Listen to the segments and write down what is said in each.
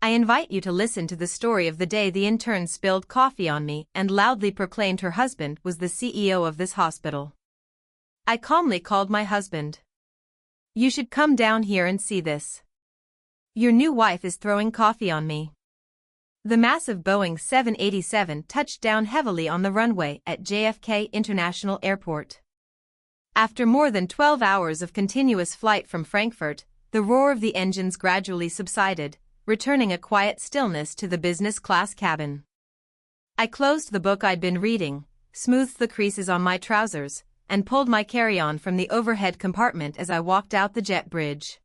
I invite you to listen to the story of the day the intern spilled coffee on me and loudly proclaimed her husband was the CEO of this hospital. I calmly called my husband. "You should come down here and see this. Your new wife is throwing coffee on me." The massive Boeing 787 touched down heavily on the runway at JFK International Airport. After more than 12 hours of continuous flight from Frankfurt, the roar of the engines gradually subsided, returning a quiet stillness to the business class cabin. I closed the book I'd been reading, smoothed the creases on my trousers, and pulled my carry-on from the overhead compartment as I walked out the jet bridge.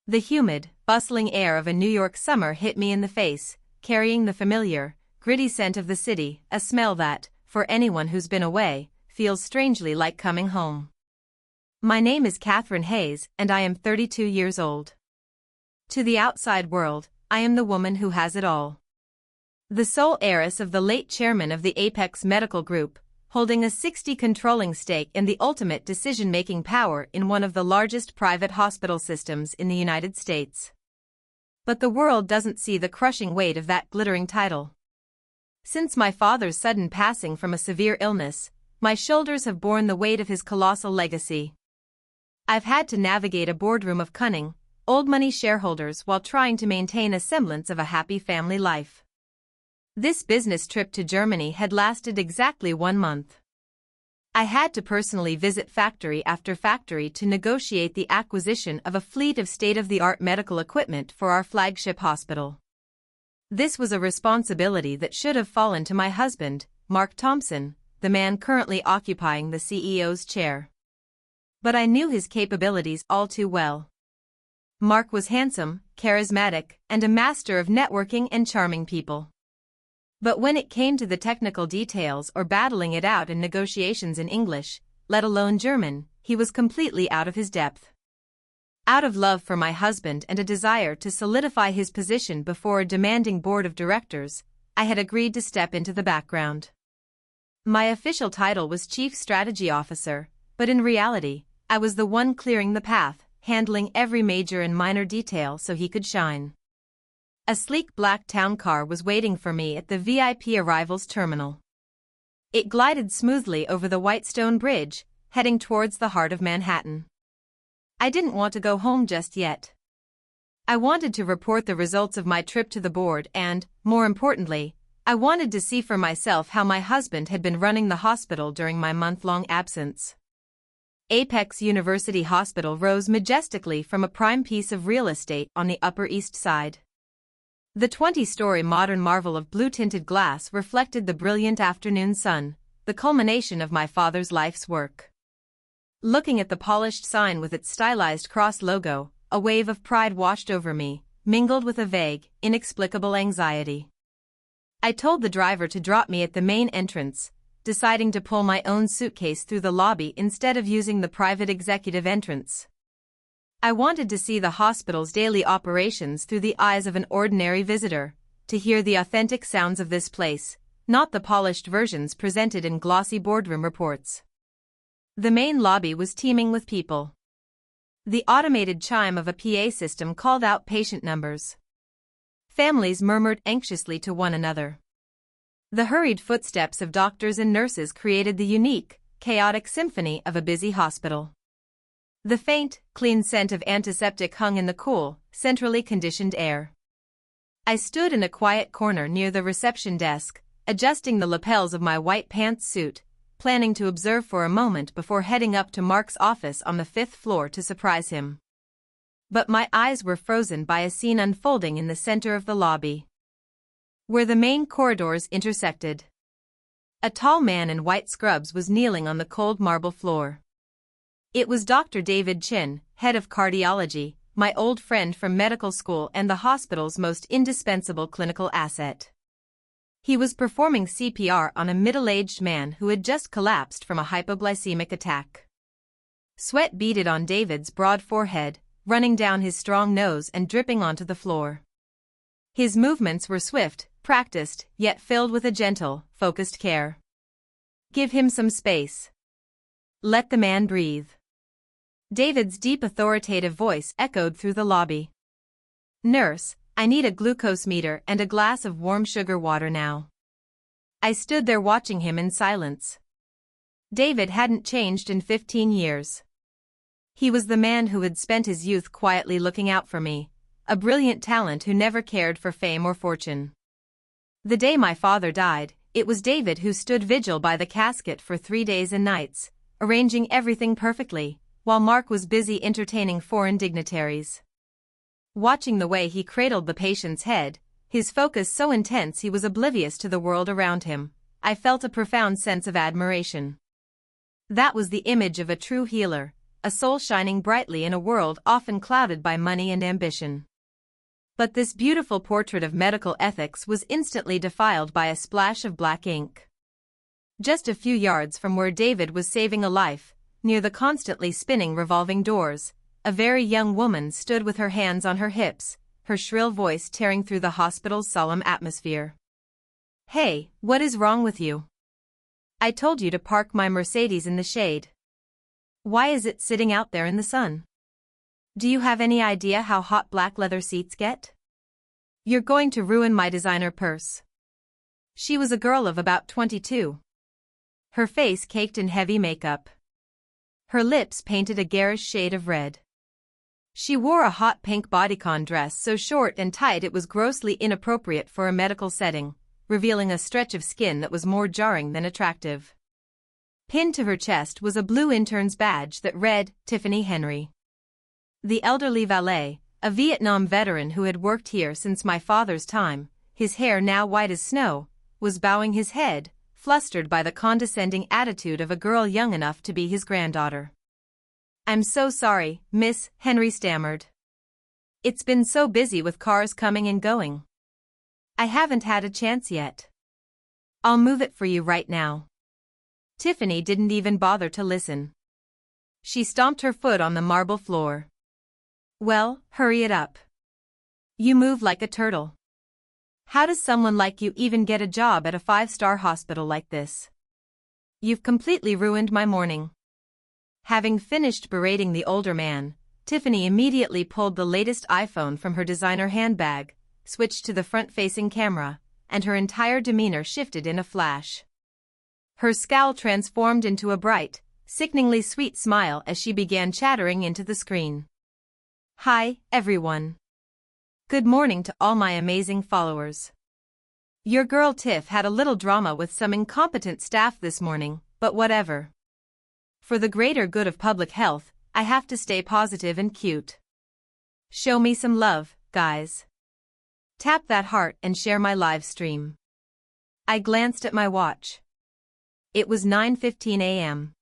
The humid, bustling air of a New York summer hit me in the face, carrying the familiar, gritty scent of the city, a smell that, for anyone who's been away, feels strangely like coming home. My name is Catherine Hayes, and I am 32 years old. To the outside world, I am the woman who has it all. The sole heiress of the late chairman of the Apex Medical Group, holding a 60 controlling stake in the ultimate decision-making power in one of the largest private hospital systems in the United States. But the world doesn't see the crushing weight of that glittering title. Since my father's sudden passing from a severe illness, my shoulders have borne the weight of his colossal legacy. I've had to navigate a boardroom of cunning, old-money shareholders while trying to maintain a semblance of a happy family life. This business trip to Germany had lasted exactly 1 month. I had to personally visit factory after factory to negotiate the acquisition of a fleet of state-of-the-art medical equipment for our flagship hospital. This was a responsibility that should have fallen to my husband, Mark Thompson, the man currently occupying the CEO's chair. But I knew his capabilities all too well. Mark was handsome, charismatic, and a master of networking and charming people. But when it came to the technical details or battling it out in negotiations in English, let alone German, he was completely out of his depth. Out of love for my husband and a desire to solidify his position before a demanding board of directors, I had agreed to step into the background. My official title was Chief Strategy Officer, but in reality, I was the one clearing the path, handling every major and minor detail so he could shine. A sleek black town car was waiting for me at the VIP arrivals terminal. It glided smoothly over the Whitestone Bridge, heading towards the heart of Manhattan. I didn't want to go home just yet. I wanted to report the results of my trip to the board and, more importantly, I wanted to see for myself how my husband had been running the hospital during my month-long absence. Apex University Hospital rose majestically from a prime piece of real estate on the Upper East Side. The 20-story modern marvel of blue-tinted glass reflected the brilliant afternoon sun, the culmination of my father's life's work. Looking at the polished sign with its stylized cross logo, a wave of pride washed over me, mingled with a vague, inexplicable anxiety. I told the driver to drop me at the main entrance, deciding to pull my own suitcase through the lobby instead of using the private executive entrance. I wanted to see the hospital's daily operations through the eyes of an ordinary visitor, to hear the authentic sounds of this place, not the polished versions presented in glossy boardroom reports. The main lobby was teeming with people. The automated chime of a PA system called out patient numbers. Families murmured anxiously to one another. The hurried footsteps of doctors and nurses created the unique, chaotic symphony of a busy hospital. The faint, clean scent of antiseptic hung in the cool, centrally conditioned air. I stood in a quiet corner near the reception desk, adjusting the lapels of my white pants suit, planning to observe for a moment before heading up to Mark's office on the 5th floor to surprise him. But my eyes were frozen by a scene unfolding in the center of the lobby, where the main corridors intersected. A tall man in white scrubs was kneeling on the cold marble floor. It was Dr. David Chin, head of cardiology, my old friend from medical school and the hospital's most indispensable clinical asset. He was performing CPR on a middle-aged man who had just collapsed from a hypoglycemic attack. Sweat beaded on David's broad forehead, running down his strong nose and dripping onto the floor. His movements were swift, practiced, yet filled with a gentle, focused care. Give him some space. Let the man breathe. David's deep authoritative voice echoed through the lobby. Nurse, I need a glucose meter and a glass of warm sugar water now. I stood there watching him in silence. David hadn't changed in 15 years. He was the man who had spent his youth quietly looking out for me, a brilliant talent who never cared for fame or fortune. The day my father died, it was David who stood vigil by the casket for 3 days and nights, arranging everything perfectly, while Mark was busy entertaining foreign dignitaries. Watching the way he cradled the patient's head, his focus so intense he was oblivious to the world around him, I felt a profound sense of admiration. That was the image of a true healer, a soul shining brightly in a world often clouded by money and ambition. But this beautiful portrait of medical ethics was instantly defiled by a splash of black ink. Just a few yards from where David was saving a life, near the constantly spinning revolving doors, a very young woman stood with her hands on her hips, her shrill voice tearing through the hospital's solemn atmosphere. "Hey, what is wrong with you? I told you to park my Mercedes in the shade. Why is it sitting out there in the sun? Do you have any idea how hot black leather seats get? You're going to ruin my designer purse." She was a girl of about 22. Her face caked in heavy makeup. Her lips painted a garish shade of red. She wore a hot pink bodycon dress so short and tight it was grossly inappropriate for a medical setting, revealing a stretch of skin that was more jarring than attractive. Pinned to her chest was a blue intern's badge that read, "Tiffany Henry." The elderly valet, a Vietnam veteran who had worked here since my father's time, his hair now white as snow, was bowing his head, flustered by the condescending attitude of a girl young enough to be his granddaughter. "I'm so sorry, Miss," Henry stammered. "It's been so busy with cars coming and going. I haven't had a chance yet. I'll move it for you right now." Tiffany didn't even bother to listen. She stomped her foot on the marble floor. "Well, hurry it up. You move like a turtle. How does someone like you even get a job at a 5-star hospital like this? You've completely ruined my morning." Having finished berating the older man, Tiffany immediately pulled the latest iPhone from her designer handbag, switched to the front-facing camera, and her entire demeanor shifted in a flash. Her scowl transformed into a bright, sickeningly sweet smile as she began chattering into the screen. "Hi, everyone. Good morning to all my amazing followers. Your girl Tiff had a little drama with some incompetent staff this morning, but whatever. For the greater good of public health, I have to stay positive and cute. Show me some love, guys. Tap that heart and share my live stream." I glanced at my watch. It was 9:15 a.m.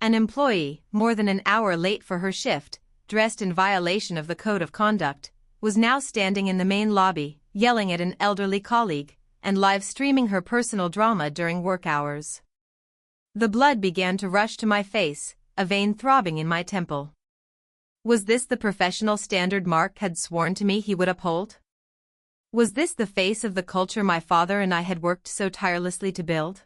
An employee, more than an hour late for her shift, dressed in violation of the code of conduct, was now standing in the main lobby, yelling at an elderly colleague, and live streaming her personal drama during work hours. The blood began to rush to my face, a vein throbbing in my temple. Was this the professional standard Mark had sworn to me he would uphold? Was this the face of the culture my father and I had worked so tirelessly to build?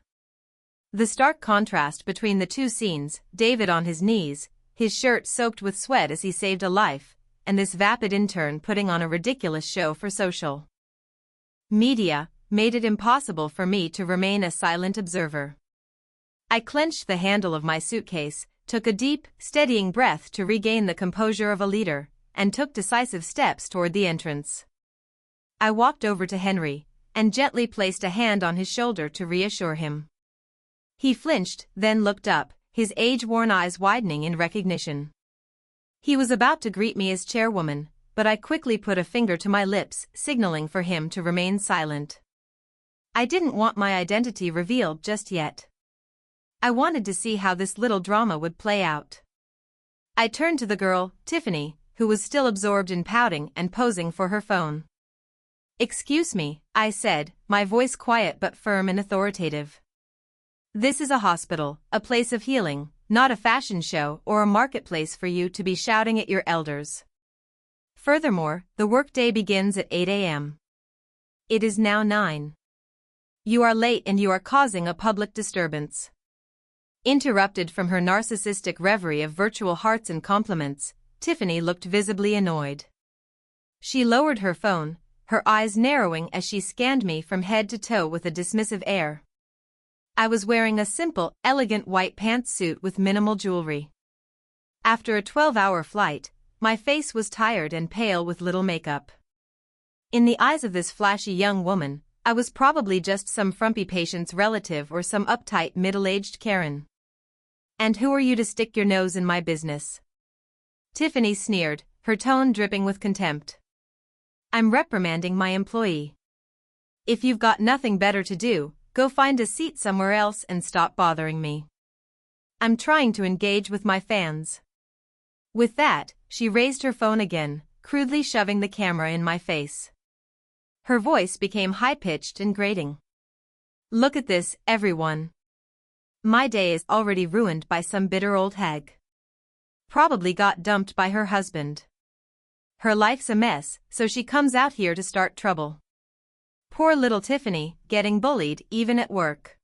The stark contrast between the two scenes, David on his knees, his shirt soaked with sweat as he saved a life, and this vapid intern putting on a ridiculous show for social media, made it impossible for me to remain a silent observer. I clenched the handle of my suitcase, took a deep, steadying breath to regain the composure of a leader, and took decisive steps toward the entrance. I walked over to Henry, and gently placed a hand on his shoulder to reassure him. He flinched, then looked up, his age-worn eyes widening in recognition. He was about to greet me as chairwoman, but I quickly put a finger to my lips, signaling for him to remain silent. I didn't want my identity revealed just yet. I wanted to see how this little drama would play out. I turned to the girl, Tiffany, who was still absorbed in pouting and posing for her phone. "Excuse me," I said, my voice quiet but firm and authoritative. "This is a hospital, a place of healing, not a fashion show or a marketplace for you to be shouting at your elders. Furthermore, the workday begins at 8 a.m. It is now 9. You are late and you are causing a public disturbance." Interrupted from her narcissistic reverie of virtual hearts and compliments, Tiffany looked visibly annoyed. She lowered her phone, her eyes narrowing as she scanned me from head to toe with a dismissive air. I was wearing a simple, elegant white pantsuit with minimal jewelry. After a 12-hour flight, my face was tired and pale with little makeup. In the eyes of this flashy young woman, I was probably just some frumpy patient's relative or some uptight middle-aged Karen. "And who are you to stick your nose in my business?" Tiffany sneered, her tone dripping with contempt. "I'm reprimanding my employee. If you've got nothing better to do, go find a seat somewhere else and stop bothering me. I'm trying to engage with my fans." With that, she raised her phone again, crudely shoving the camera in my face. Her voice became high-pitched and grating. "Look at this, everyone. My day is already ruined by some bitter old hag. Probably got dumped by her husband. Her life's a mess, so she comes out here to start trouble. Poor little Tiffany, getting bullied even at work."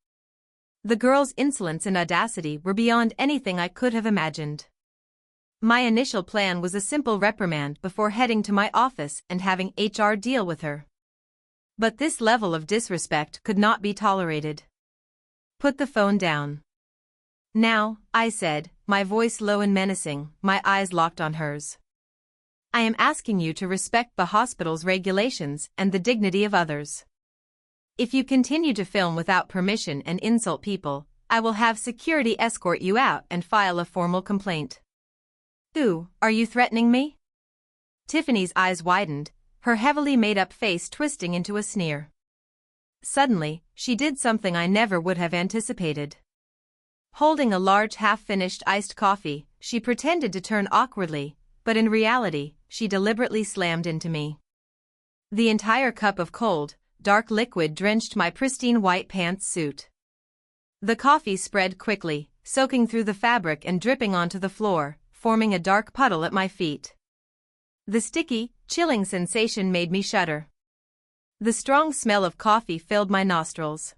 The girl's insolence and audacity were beyond anything I could have imagined. My initial plan was a simple reprimand before heading to my office and having HR deal with her. But this level of disrespect could not be tolerated. "Put the phone down." "Now," I said, my voice low and menacing, my eyes locked on hers. "I am asking you to respect the hospital's regulations and the dignity of others. If you continue to film without permission and insult people, I will have security escort you out and file a formal complaint." "Ooh, are you threatening me?" Tiffany's eyes widened, her heavily made-up face twisting into a sneer. Suddenly, she did something I never would have anticipated. Holding a large half-finished iced coffee, she pretended to turn awkwardly, but in reality, she deliberately slammed into me. The entire cup of cold, dark liquid drenched my pristine white pantsuit. The coffee spread quickly, soaking through the fabric and dripping onto the floor, forming a dark puddle at my feet. The sticky, chilling sensation made me shudder. The strong smell of coffee filled my nostrils.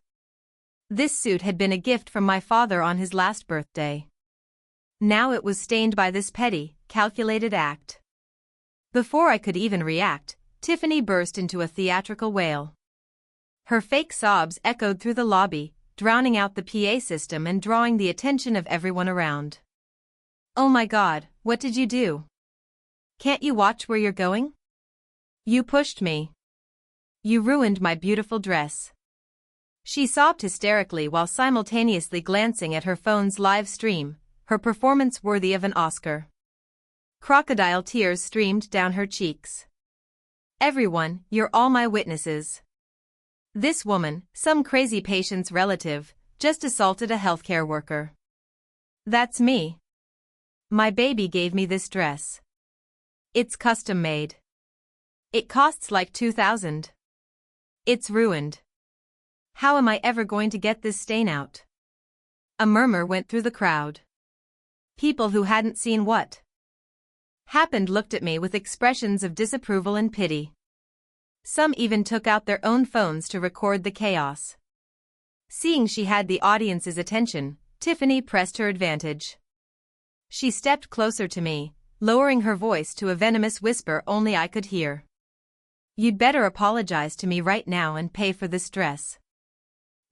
This suit had been a gift from my father on his last birthday. Now it was stained by this petty, calculated act. Before I could even react, Tiffany burst into a theatrical wail. Her fake sobs echoed through the lobby, drowning out the PA system and drawing the attention of everyone around. "Oh my God, what did you do? Can't you watch where you're going? You pushed me. You ruined my beautiful dress." She sobbed hysterically while simultaneously glancing at her phone's live stream, her performance worthy of an Oscar. Crocodile tears streamed down her cheeks. "Everyone, you're all my witnesses. This woman, some crazy patient's relative, just assaulted a healthcare worker. That's me. My baby gave me this dress. It's custom made. It costs like $2,000. It's ruined. How am I ever going to get this stain out?" A murmur went through the crowd. People who hadn't seen what happened looked at me with expressions of disapproval and pity. Some even took out their own phones to record the chaos. Seeing she had the audience's attention, Tiffany pressed her advantage. She stepped closer to me, lowering her voice to a venomous whisper only I could hear. "You'd better apologize to me right now and pay for this dress.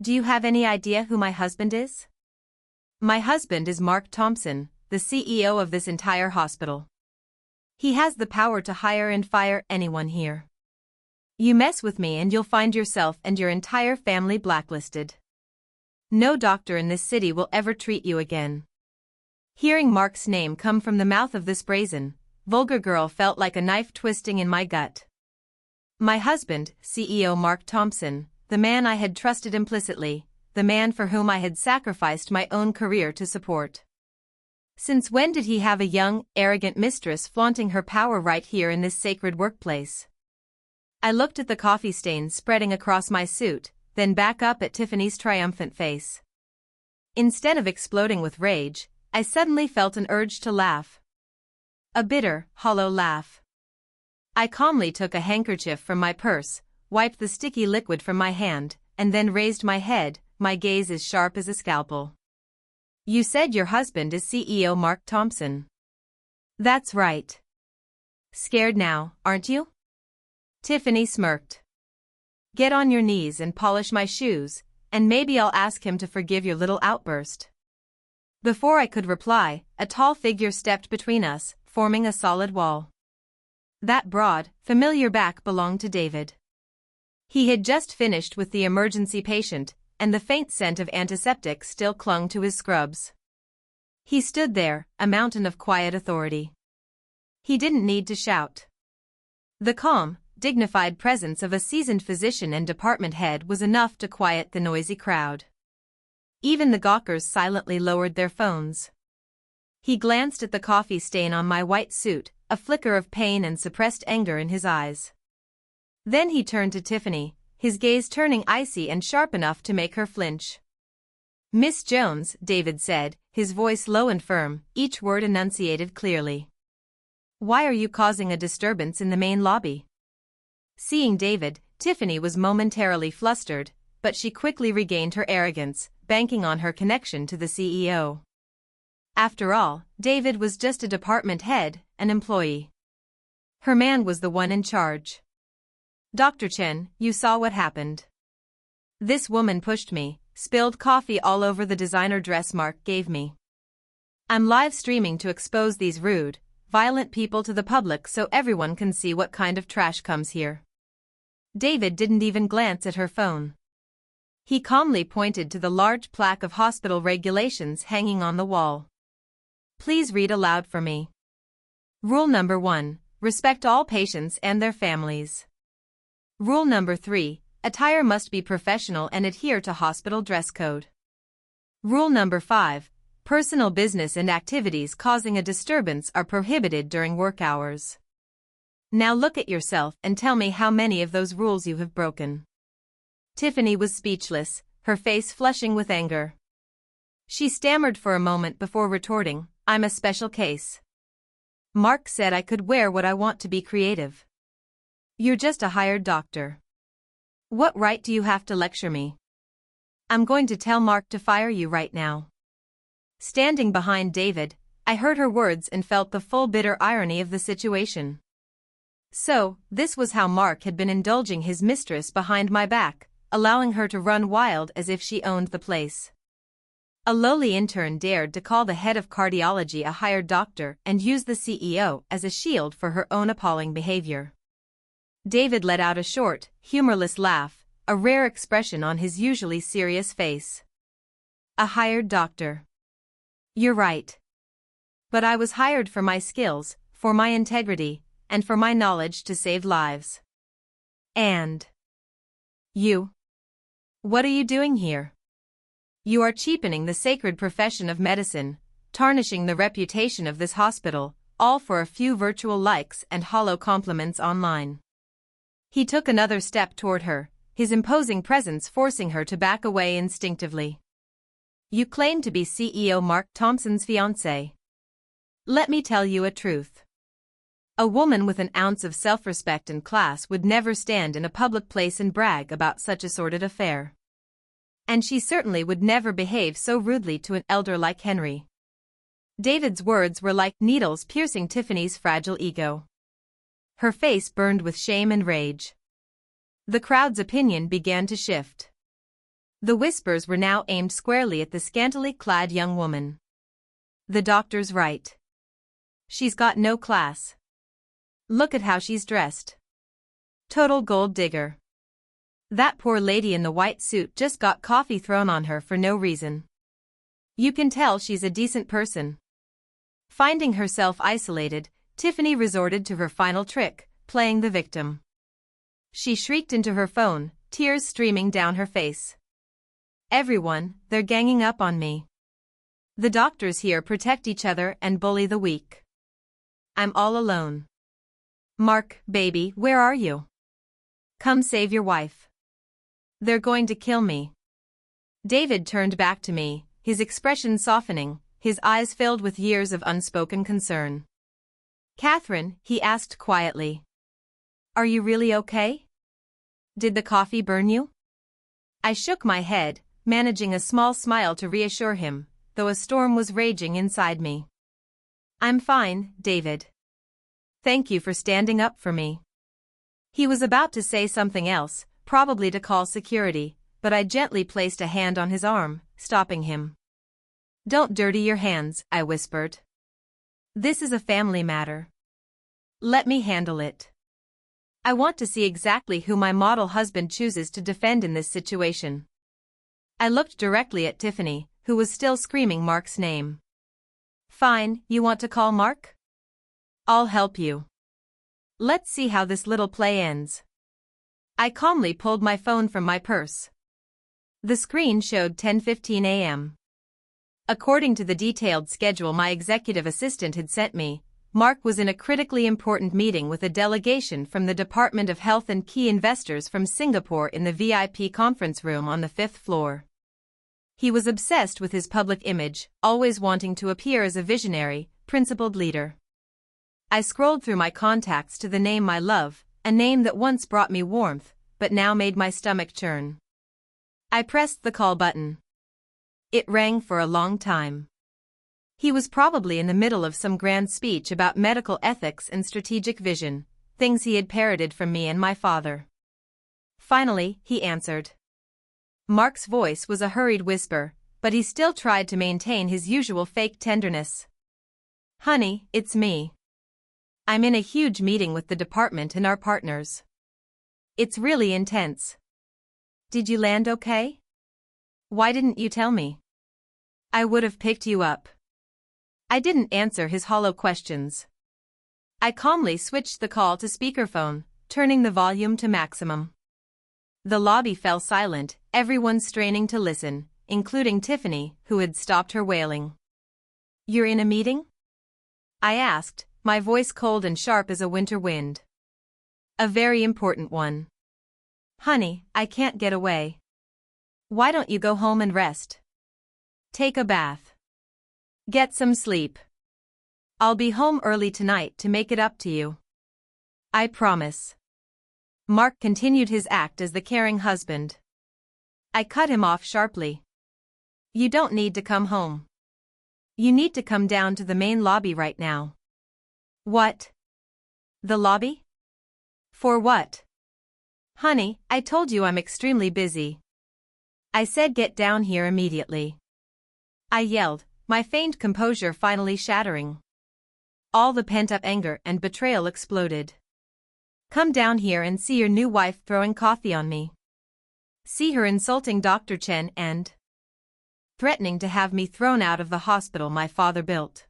Do you have any idea who my husband is?" "My husband is Mark Thompson, the CEO of this entire hospital. He has the power to hire and fire anyone here. You mess with me and you'll find yourself and your entire family blacklisted. No doctor in this city will ever treat you again." Hearing Mark's name come from the mouth of this brazen, vulgar girl felt like a knife twisting in my gut. My husband, CEO Mark Thompson, the man I had trusted implicitly, the man for whom I had sacrificed my own career to support. Since when did he have a young, arrogant mistress flaunting her power right here in this sacred workplace? I looked at the coffee stains spreading across my suit, then back up at Tiffany's triumphant face. Instead of exploding with rage, I suddenly felt an urge to laugh. A bitter, hollow laugh. I calmly took a handkerchief from my purse, wiped the sticky liquid from my hand, and then raised my head, my gaze as sharp as a scalpel. "You said your husband is CEO Mark Thompson." "That's right. Scared now, aren't you?" Tiffany smirked. Get on your knees and polish my shoes, and maybe I'll ask him to forgive your little outburst. Before I could reply, a tall figure stepped between us, forming a solid wall. That broad, familiar back belonged to David. He had just finished with the emergency patient, and the faint scent of antiseptic still clung to his scrubs. He stood there, a mountain of quiet authority. He didn't need to shout. The calm, dignified presence of a seasoned physician and department head was enough to quiet the noisy crowd. Even the gawkers silently lowered their phones. He glanced at the coffee stain on my white suit, a flicker of pain and suppressed anger in his eyes. Then he turned to Tiffany, his gaze turning icy and sharp enough to make her flinch. Miss Jones, David said, his voice low and firm, each word enunciated clearly. Why are you causing a disturbance in the main lobby? Seeing David, Tiffany was momentarily flustered, but she quickly regained her arrogance, banking on her connection to the CEO. After all, David was just a department head, an employee. Her man was the one in charge. Dr. Chen, you saw what happened. This woman pushed me, spilled coffee all over the designer dress Mark gave me. I'm live streaming to expose these rude, violent people to the public so everyone can see what kind of trash comes here. David didn't even glance at her phone. He calmly pointed to the large plaque of hospital regulations hanging on the wall. Please read aloud for me. Rule number 1, respect all patients and their families. Rule number 3, attire must be professional and adhere to hospital dress code. Rule number 5, personal business and activities causing a disturbance are prohibited during work hours. Now look at yourself and tell me how many of those rules you have broken. Tiffany was speechless, her face flushing with anger. She stammered for a moment before retorting, I'm a special case. Mark said I could wear what I want to be creative. You're just a hired doctor. What right do you have to lecture me? I'm going to tell Mark to fire you right now. Standing behind David, I heard her words and felt the full bitter irony of the situation. So, this was how Mark had been indulging his mistress behind my back, allowing her to run wild as if she owned the place. A lowly intern dared to call the head of cardiology a hired doctor and use the CEO as a shield for her own appalling behavior. David let out a short, humorless laugh, a rare expression on his usually serious face. A hired doctor. You're right. But I was hired for my skills, for my integrity, and for my knowledge to save lives. And you? What are you doing here? You are cheapening the sacred profession of medicine, tarnishing the reputation of this hospital, all for a few virtual likes and hollow compliments online. He took another step toward her, his imposing presence forcing her to back away instinctively. You claim to be CEO Mark Thompson's fiancé. Let me tell you a truth. A woman with an ounce of self-respect and class would never stand in a public place and brag about such a sordid affair. And she certainly would never behave so rudely to an elder like Henry. David's words were like needles piercing Tiffany's fragile ego. Her face burned with shame and rage. The crowd's opinion began to shift. The whispers were now aimed squarely at the scantily clad young woman. The doctor's right. She's got no class. Look at how she's dressed. Total gold digger. That poor lady in the white suit just got coffee thrown on her for no reason. You can tell she's a decent person. Finding herself isolated, Tiffany resorted to her final trick, playing the victim. She shrieked into her phone, tears streaming down her face. Everyone, they're ganging up on me. The doctors here protect each other and bully the weak. I'm all alone. Mark, baby, where are you? Come save your wife. They're going to kill me. David turned back to me, his expression softening, his eyes filled with years of unspoken concern. Catherine, he asked quietly. Are you really okay? Did the coffee burn you? I shook my head, managing a small smile to reassure him, though a storm was raging inside me. I'm fine, David. Thank you for standing up for me. He was about to say something else, probably to call security, but I gently placed a hand on his arm, stopping him. "Don't dirty your hands," I whispered. "This is a family matter. Let me handle it. I want to see exactly who my model husband chooses to defend in this situation." I looked directly at Tiffany, who was still screaming Mark's name. "Fine, you want to call Mark? I'll help you. Let's see how this little play ends." I calmly pulled my phone from my purse. The screen showed 10:15 a.m. According to the detailed schedule my executive assistant had sent me, Mark was in a critically important meeting with a delegation from the Department of Health and key investors from Singapore in the VIP conference room on the 5th floor. He was obsessed with his public image, always wanting to appear as a visionary, principled leader. I scrolled through my contacts to the name I love, a name that once brought me warmth, but now made my stomach churn. I pressed the call button. It rang for a long time. He was probably in the middle of some grand speech about medical ethics and strategic vision, things he had parroted from me and my father. Finally, he answered. Mark's voice was a hurried whisper, but he still tried to maintain his usual fake tenderness. "Honey, it's me. I'm in a huge meeting with the department and our partners. It's really intense. Did you land okay? Why didn't you tell me? I would have picked you up." I didn't answer his hollow questions. I calmly switched the call to speakerphone, turning the volume to maximum. The lobby fell silent, everyone straining to listen, including Tiffany, who had stopped her wailing. "You're in a meeting?" I asked, my voice cold and sharp as a winter wind. "A very important one." "Honey, I can't get away. Why don't you go home and rest? Take a bath. Get some sleep. I'll be home early tonight to make it up to you. I promise." Mark continued his act as the caring husband. I cut him off sharply. "You don't need to come home. You need to come down to the main lobby right now." "What? The lobby? For what?" "Honey, I told you I'm extremely busy. I said get down here immediately." I yelled, my feigned composure finally shattering. All the pent-up anger and betrayal exploded. "Come down here and see your new wife throwing coffee on me. See her insulting Dr. Chen and threatening to have me thrown out of the hospital my father built."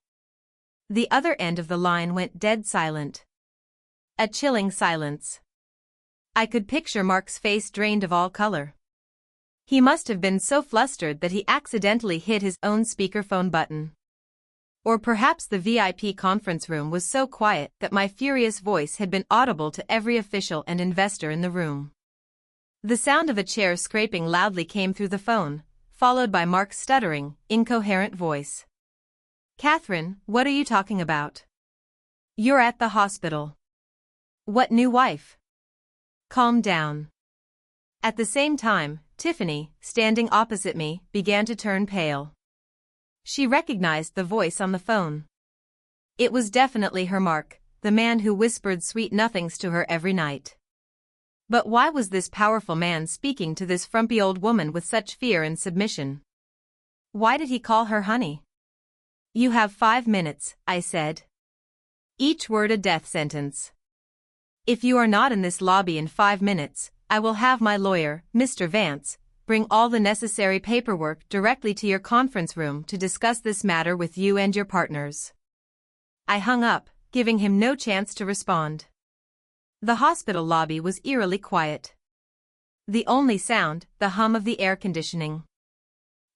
The other end of the line went dead silent. A chilling silence. I could picture Mark's face drained of all color. He must have been so flustered that he accidentally hit his own speakerphone button. Or perhaps the VIP conference room was so quiet that my furious voice had been audible to every official and investor in the room. The sound of a chair scraping loudly came through the phone, followed by Mark's stuttering, incoherent voice. "Catherine, what are you talking about? You're at the hospital. What new wife? Calm down." At the same time, Tiffany, standing opposite me, began to turn pale. She recognized the voice on the phone. It was definitely her Mark, the man who whispered sweet nothings to her every night. But why was this powerful man speaking to this frumpy old woman with such fear and submission? Why did he call her honey? "You have 5 minutes," I said. Each word a death sentence. "If you are not in this lobby in 5 minutes, I will have my lawyer, Mr. Vance, bring all the necessary paperwork directly to your conference room to discuss this matter with you and your partners." I hung up, giving him no chance to respond. The hospital lobby was eerily quiet. The only sound, the hum of the air conditioning.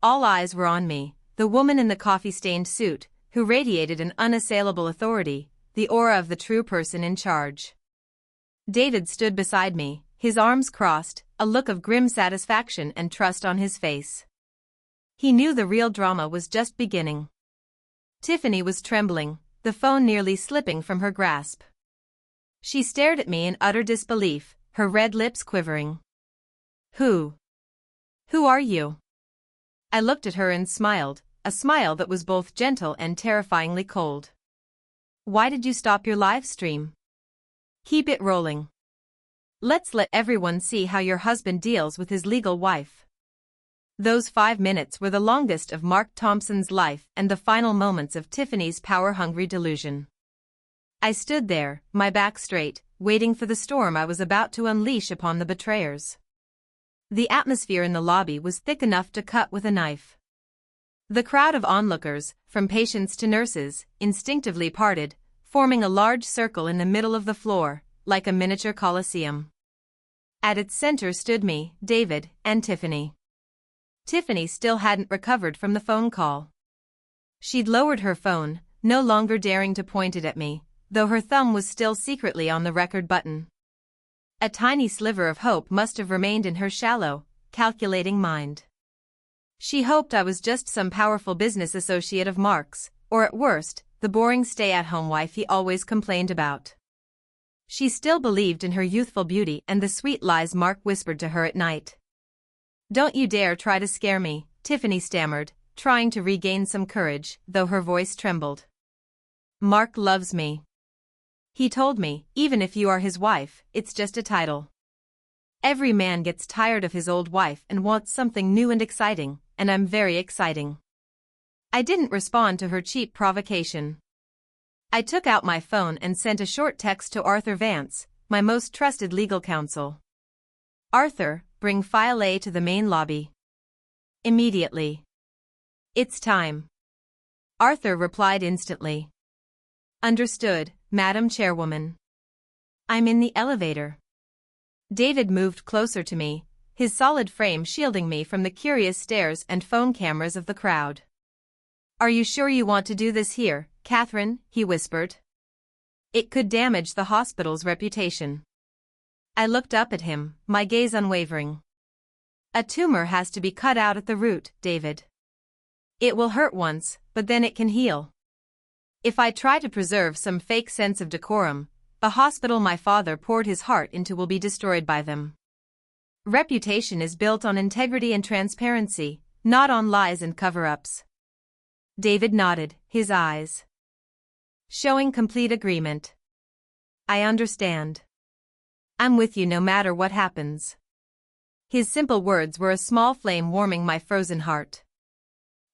All eyes were on me, the woman in the coffee-stained suit, who radiated an unassailable authority, the aura of the true person in charge. David stood beside me, his arms crossed, a look of grim satisfaction and trust on his face. He knew the real drama was just beginning. Tiffany was trembling, the phone nearly slipping from her grasp. She stared at me in utter disbelief, her red lips quivering. Who are you?" I looked at her and smiled, a smile that was both gentle and terrifyingly cold. "Why did you stop your live stream? Keep it rolling. Let's let everyone see how your husband deals with his legal wife. Those 5 minutes were the longest of Mark Thompson's life and the final moments of Tiffany's power-hungry delusion. I stood there, my back straight, waiting for the storm I was about to unleash upon the betrayers. The atmosphere in the lobby was thick enough to cut with a knife. The crowd of onlookers, from patients to nurses, instinctively parted, forming a large circle in the middle of the floor, like a miniature coliseum. At its center stood me, David, and Tiffany. Tiffany still hadn't recovered from the phone call. She'd lowered her phone, no longer daring to point it at me, though her thumb was still secretly on the record button. A tiny sliver of hope must have remained in her shallow, calculating mind. She hoped I was just some powerful business associate of Mark's, or at worst, the boring stay-at-home wife he always complained about. She still believed in her youthful beauty and the sweet lies Mark whispered to her at night. "Don't you dare try to scare me," Tiffany stammered, trying to regain some courage, though her voice trembled. "Mark loves me. He told me, even if you are his wife, it's just a title. Every man gets tired of his old wife and wants something new and exciting, and I'm very exciting." I didn't respond to her cheap provocation. I took out my phone and sent a short text to Arthur Vance, my most trusted legal counsel. "Arthur, bring File A to the main lobby. Immediately. It's time." Arthur replied instantly. "Understood, Madam Chairwoman. I'm in the elevator." David moved closer to me, his solid frame shielding me from the curious stares and phone cameras of the crowd. "Are you sure you want to do this here, Catherine?" he whispered. "It could damage the hospital's reputation." I looked up at him, my gaze unwavering. "A tumor has to be cut out at the root, David. It will hurt once, but then it can heal. If I try to preserve some fake sense of decorum, the hospital my father poured his heart into will be destroyed by them. Reputation is built on integrity and transparency, not on lies and cover-ups." David nodded, his eyes showing complete agreement. "I understand. I'm with you no matter what happens." His simple words were a small flame warming my frozen heart.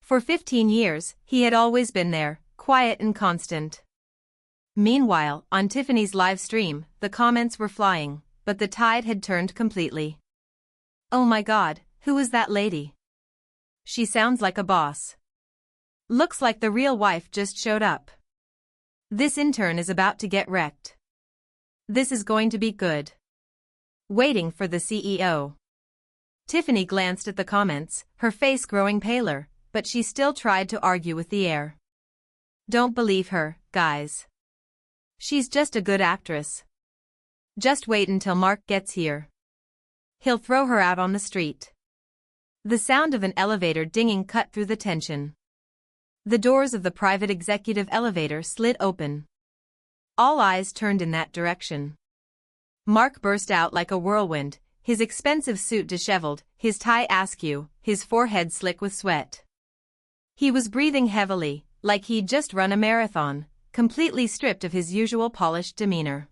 For 15 years, he had always been there, quiet and constant. Meanwhile, on Tiffany's live stream, the comments were flying, but the tide had turned completely. "Oh my God, who is that lady? She sounds like a boss. Looks like the real wife just showed up. This intern is about to get wrecked. This is going to be good." Waiting for the CEO. Tiffany glanced at the comments, her face growing paler, but she still tried to argue with the air. "Don't believe her, guys. She's just a good actress. Just wait until Mark gets here. He'll throw her out on the street." The sound of an elevator dinging cut through the tension. The doors of the private executive elevator slid open. All eyes turned in that direction. Mark burst out like a whirlwind, his expensive suit disheveled, his tie askew, his forehead slick with sweat. He was breathing heavily, like he'd just run a marathon, completely stripped of his usual polished demeanor.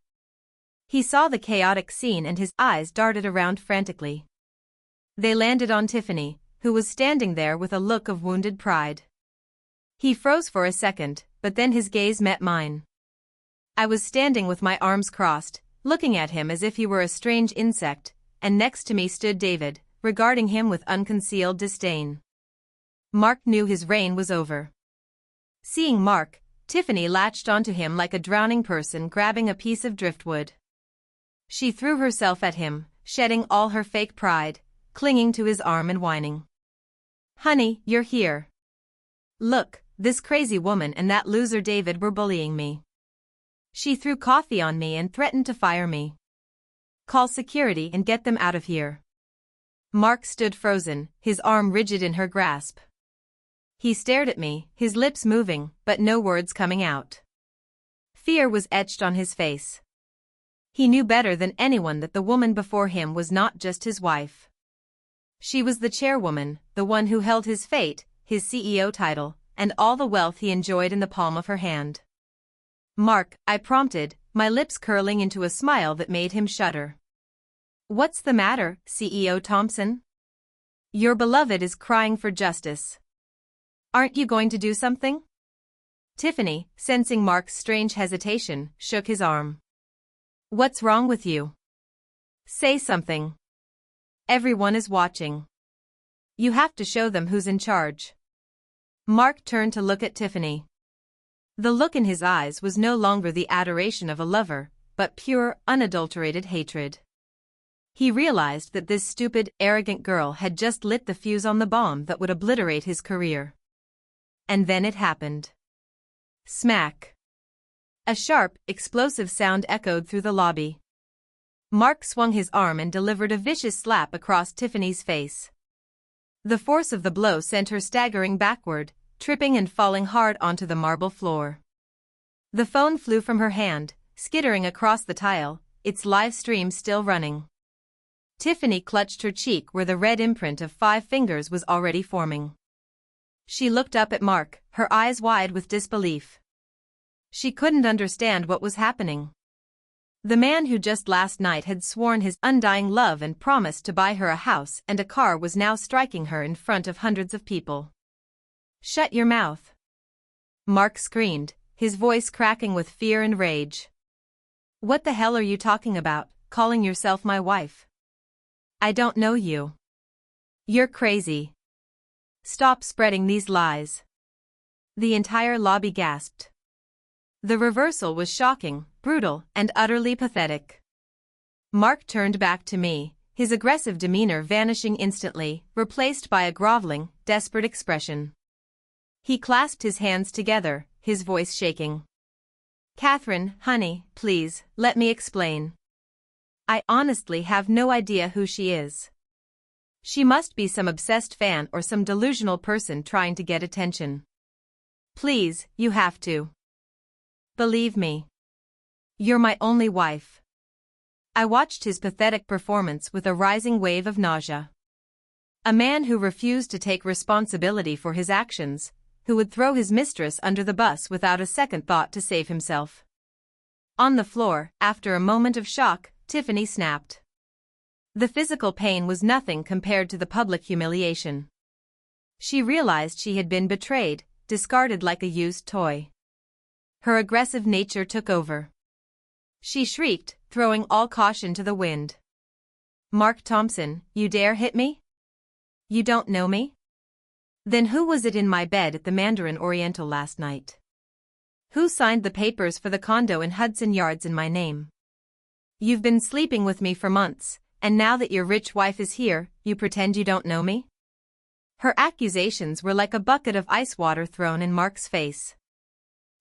He saw the chaotic scene and his eyes darted around frantically. They landed on Tiffany, who was standing there with a look of wounded pride. He froze for a second, but then his gaze met mine. I was standing with my arms crossed, looking at him as if he were a strange insect, and next to me stood David, regarding him with unconcealed disdain. Mark knew his reign was over. Seeing Mark, Tiffany latched onto him like a drowning person grabbing a piece of driftwood. She threw herself at him, shedding all her fake pride, clinging to his arm and whining. "Honey, you're here. Look, this crazy woman and that loser David were bullying me. She threw coffee on me and threatened to fire me. Call security and get them out of here." Mark stood frozen, his arm rigid in her grasp. He stared at me, his lips moving, but no words coming out. Fear was etched on his face. He knew better than anyone that the woman before him was not just his wife. She was the chairwoman, the one who held his fate, his CEO title, and all the wealth he enjoyed in the palm of her hand. "Mark," I prompted, my lips curling into a smile that made him shudder. What's the matter, CEO Thompson? Your beloved is crying for justice. Aren't you going to do something? Tiffany, sensing Mark's strange hesitation, shook his arm. What's wrong with you? Say something. Everyone is watching. You have to show them who's in charge. Mark turned to look at Tiffany. The look in his eyes was no longer the adoration of a lover, but pure, unadulterated hatred. He realized that this stupid, arrogant girl had just lit the fuse on the bomb that would obliterate his career. And then it happened. Smack. A sharp, explosive sound echoed through the lobby. Mark swung his arm and delivered a vicious slap across Tiffany's face. The force of the blow sent her staggering backward, tripping and falling hard onto the marble floor. The phone flew from her hand, skittering across the tile, its live stream still running. Tiffany clutched her cheek where the red imprint of 5 fingers was already forming. She looked up at Mark, her eyes wide with disbelief. She couldn't understand what was happening. The man who just last night had sworn his undying love and promised to buy her a house and a car was now striking her in front of hundreds of people. Shut your mouth. Mark screamed, his voice cracking with fear and rage. What the hell are you talking about, calling yourself my wife? I don't know you. You're crazy. Stop spreading these lies. The entire lobby gasped. The reversal was shocking, brutal, and utterly pathetic. Mark turned back to me, his aggressive demeanor vanishing instantly, replaced by a groveling, desperate expression. He clasped his hands together, his voice shaking. Catherine, honey, please, let me explain. I honestly have no idea who she is. She must be some obsessed fan or some delusional person trying to get attention. Please, you have to. Believe me. You're my only wife. I watched his pathetic performance with a rising wave of nausea. A man who refused to take responsibility for his actions, who would throw his mistress under the bus without a second thought to save himself. On the floor, after a moment of shock, Tiffany snapped. The physical pain was nothing compared to the public humiliation. She realized she had been betrayed, discarded like a used toy. Her aggressive nature took over. She shrieked, throwing all caution to the wind. Mark Thompson, you dare hit me? You don't know me? Then who was it in my bed at the Mandarin Oriental last night? Who signed the papers for the condo in Hudson Yards in my name? You've been sleeping with me for months, and now that your rich wife is here, you pretend you don't know me? Her accusations were like a bucket of ice water thrown in Mark's face.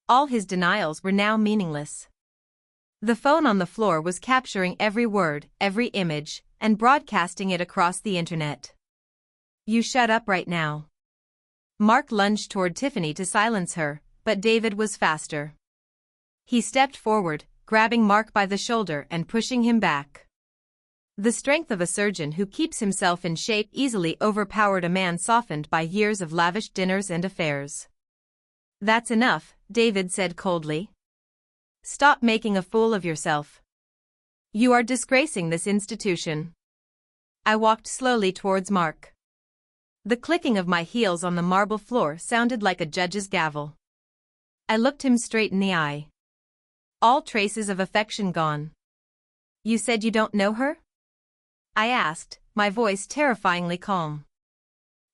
All his denials were now meaningless. The phone on the floor was capturing every word, every image, and broadcasting it across the internet. You shut up right now. Mark lunged toward Tiffany to silence her, but David was faster. He stepped forward, grabbing Mark by the shoulder and pushing him back. The strength of a surgeon who keeps himself in shape easily overpowered a man softened by years of lavish dinners and affairs. That's enough, David said coldly. Stop making a fool of yourself. You are disgracing this institution. I walked slowly towards Mark. The clicking of my heels on the marble floor sounded like a judge's gavel. I looked him straight in the eye. All traces of affection gone. You said you don't know her? I asked, my voice terrifyingly calm.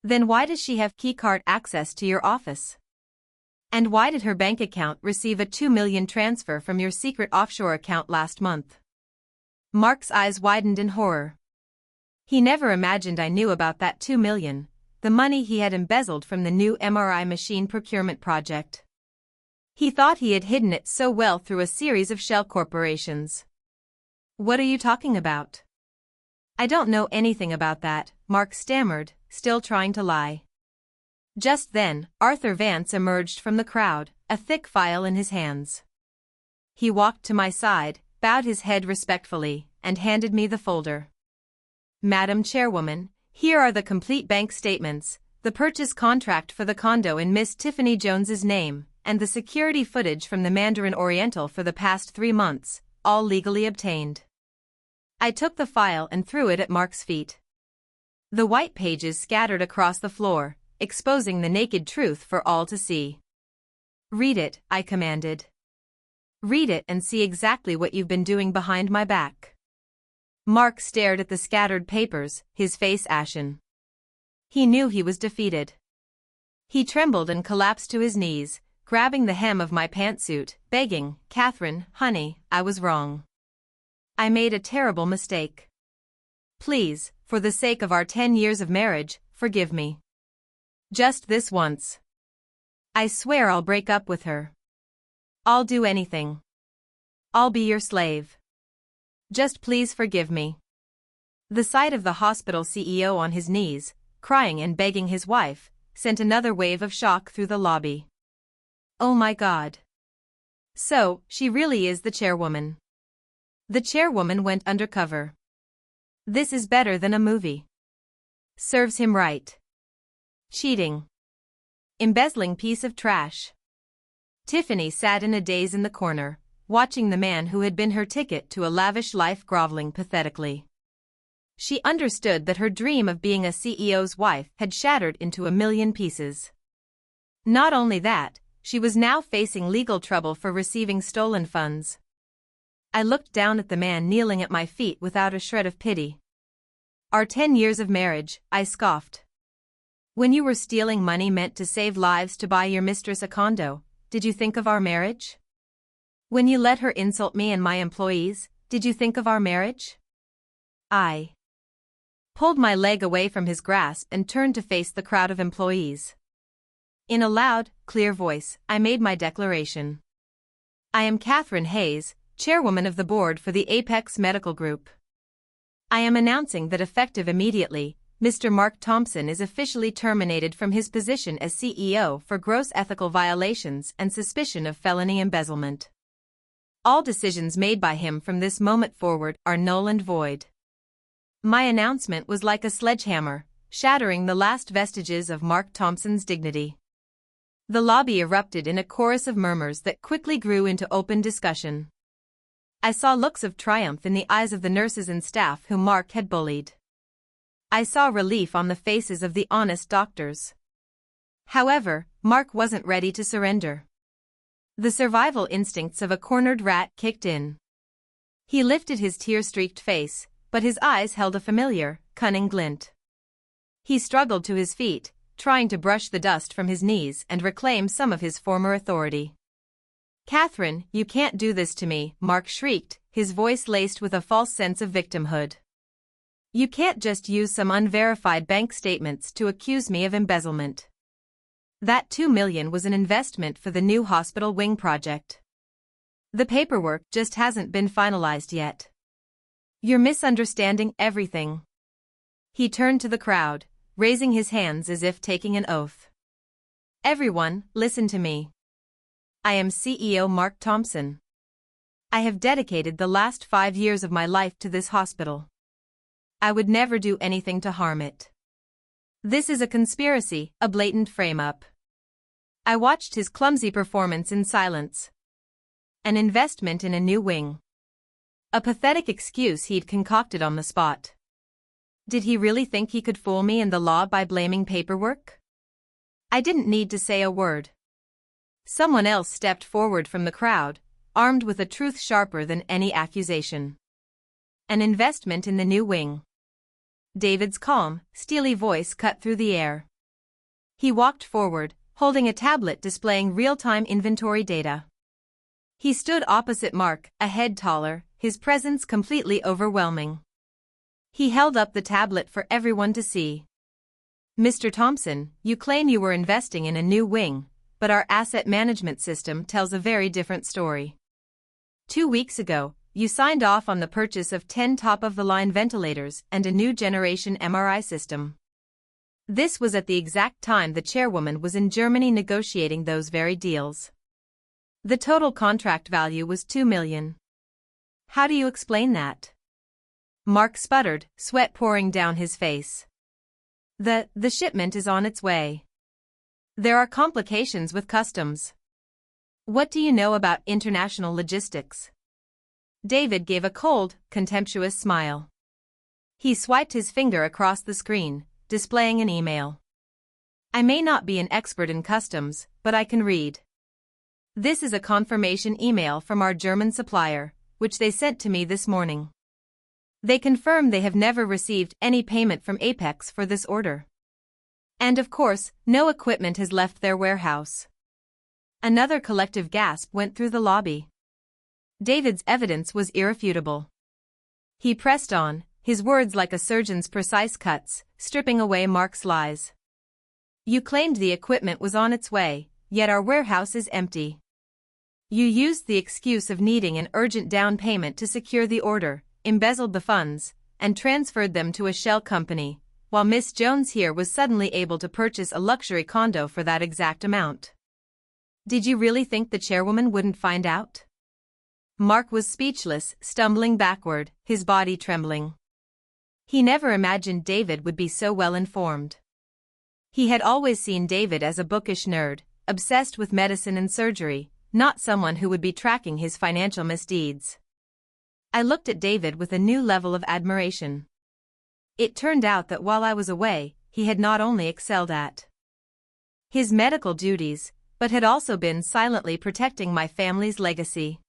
Then why does she have keycard access to your office? And why did her bank account receive a $2 million transfer from your secret offshore account last month? Mark's eyes widened in horror. He never imagined I knew about that $2 million, the money he had embezzled from the new MRI machine procurement project. He thought he had hidden it so well through a series of shell corporations. What are you talking about? I don't know anything about that, Mark stammered, still trying to lie. Just then, Arthur Vance emerged from the crowd, a thick file in his hands. He walked to my side, bowed his head respectfully, and handed me the folder. Madam Chairwoman, here are the complete bank statements, the purchase contract for the condo in Miss Tiffany Jones's name, and the security footage from the Mandarin Oriental for the past 3 months, all legally obtained. I took the file and threw it at Mark's feet. The white pages scattered across the floor, exposing the naked truth for all to see. "Read it," I commanded. "Read it and see exactly what you've been doing behind my back." Mark stared at the scattered papers, his face ashen. He knew he was defeated. He trembled and collapsed to his knees, grabbing the hem of my pantsuit, begging, "Catherine, honey, I was wrong. I made a terrible mistake. Please, for the sake of our 10 years of marriage, forgive me. Just this once. I swear I'll break up with her. I'll do anything. I'll be your slave. Just please forgive me." The sight of the hospital CEO on his knees, crying and begging his wife, sent another wave of shock through the lobby. Oh my God. So, she really is the chairwoman. The chairwoman went undercover. This is better than a movie. Serves him right. Cheating. Embezzling piece of trash. Tiffany sat in a daze in the corner, watching the man who had been her ticket to a lavish life groveling pathetically. She understood that her dream of being a CEO's wife had shattered into a million pieces. Not only that, she was now facing legal trouble for receiving stolen funds. I looked down at the man kneeling at my feet without a shred of pity. "Our 10 years of marriage," I scoffed. "When you were stealing money meant to save lives to buy your mistress a condo, did you think of our marriage? When you let her insult me and my employees, did you think of our marriage?" I pulled my leg away from his grasp and turned to face the crowd of employees. In a loud, clear voice, I made my declaration. "I am Catherine Hayes, chairwoman of the board for the Apex Medical Group. I am announcing that effective immediately, Mr. Mark Thompson is officially terminated from his position as CEO for gross ethical violations and suspicion of felony embezzlement. All decisions made by him from this moment forward are null and void." My announcement was like a sledgehammer, shattering the last vestiges of Mark Thompson's dignity. The lobby erupted in a chorus of murmurs that quickly grew into open discussion. I saw looks of triumph in the eyes of the nurses and staff whom Mark had bullied. I saw relief on the faces of the honest doctors. However, Mark wasn't ready to surrender. The survival instincts of a cornered rat kicked in. He lifted his tear-streaked face, but his eyes held a familiar, cunning glint. He struggled to his feet, trying to brush the dust from his knees and reclaim some of his former authority. "Catherine, you can't do this to me," Mark shrieked, his voice laced with a false sense of victimhood. "You can't just use some unverified bank statements to accuse me of embezzlement. That $2 million was an investment for the new hospital wing project. The paperwork just hasn't been finalized yet. You're misunderstanding everything." He turned to the crowd, raising his hands as if taking an oath. "Everyone, listen to me. I am CEO Mark Thompson. I have dedicated the last 5 years of my life to this hospital. I would never do anything to harm it. This is a conspiracy, a blatant frame-up." I watched his clumsy performance in silence. An investment in a new wing. A pathetic excuse he'd concocted on the spot. Did he really think he could fool me and the law by blaming paperwork? I didn't need to say a word. Someone else stepped forward from the crowd, armed with a truth sharper than any accusation. An investment in the new wing. David's calm, steely voice cut through the air. He walked forward, holding a tablet displaying real-time inventory data. He stood opposite Mark, a head taller, his presence completely overwhelming. He held up the tablet for everyone to see. "Mr. Thompson, you claim you were investing in a new wing, but our asset management system tells a very different story. 2 weeks ago, you signed off on the purchase of 10 top-of-the-line ventilators and a new generation MRI system. This was at the exact time the chairwoman was in Germany negotiating those very deals. The total contract value was $2 million. How do you explain that?" Mark sputtered, sweat pouring down his face. The shipment is on its way. There are complications with customs. What do you know about international logistics? David gave a cold, contemptuous smile. He swiped his finger across the screen, displaying an email. I may not be an expert in customs, but I can read. This is a confirmation email from our German supplier, which they sent to me this morning. They confirm they have never received any payment from Apex for this order. And of course, no equipment has left their warehouse. Another collective gasp went through the lobby. David's evidence was irrefutable. He pressed on, his words like a surgeon's precise cuts, stripping away Mark's lies. You claimed the equipment was on its way, yet our warehouse is empty. You used the excuse of needing an urgent down payment to secure the order, embezzled the funds, and transferred them to a shell company, while Miss Jones here was suddenly able to purchase a luxury condo for that exact amount. Did you really think the chairwoman wouldn't find out? Mark was speechless, stumbling backward, his body trembling. He never imagined David would be so well informed. He had always seen David as a bookish nerd, obsessed with medicine and surgery, not someone who would be tracking his financial misdeeds. I looked at David with a new level of admiration. It turned out that while I was away, he had not only excelled at his medical duties, but had also been silently protecting my family's legacy.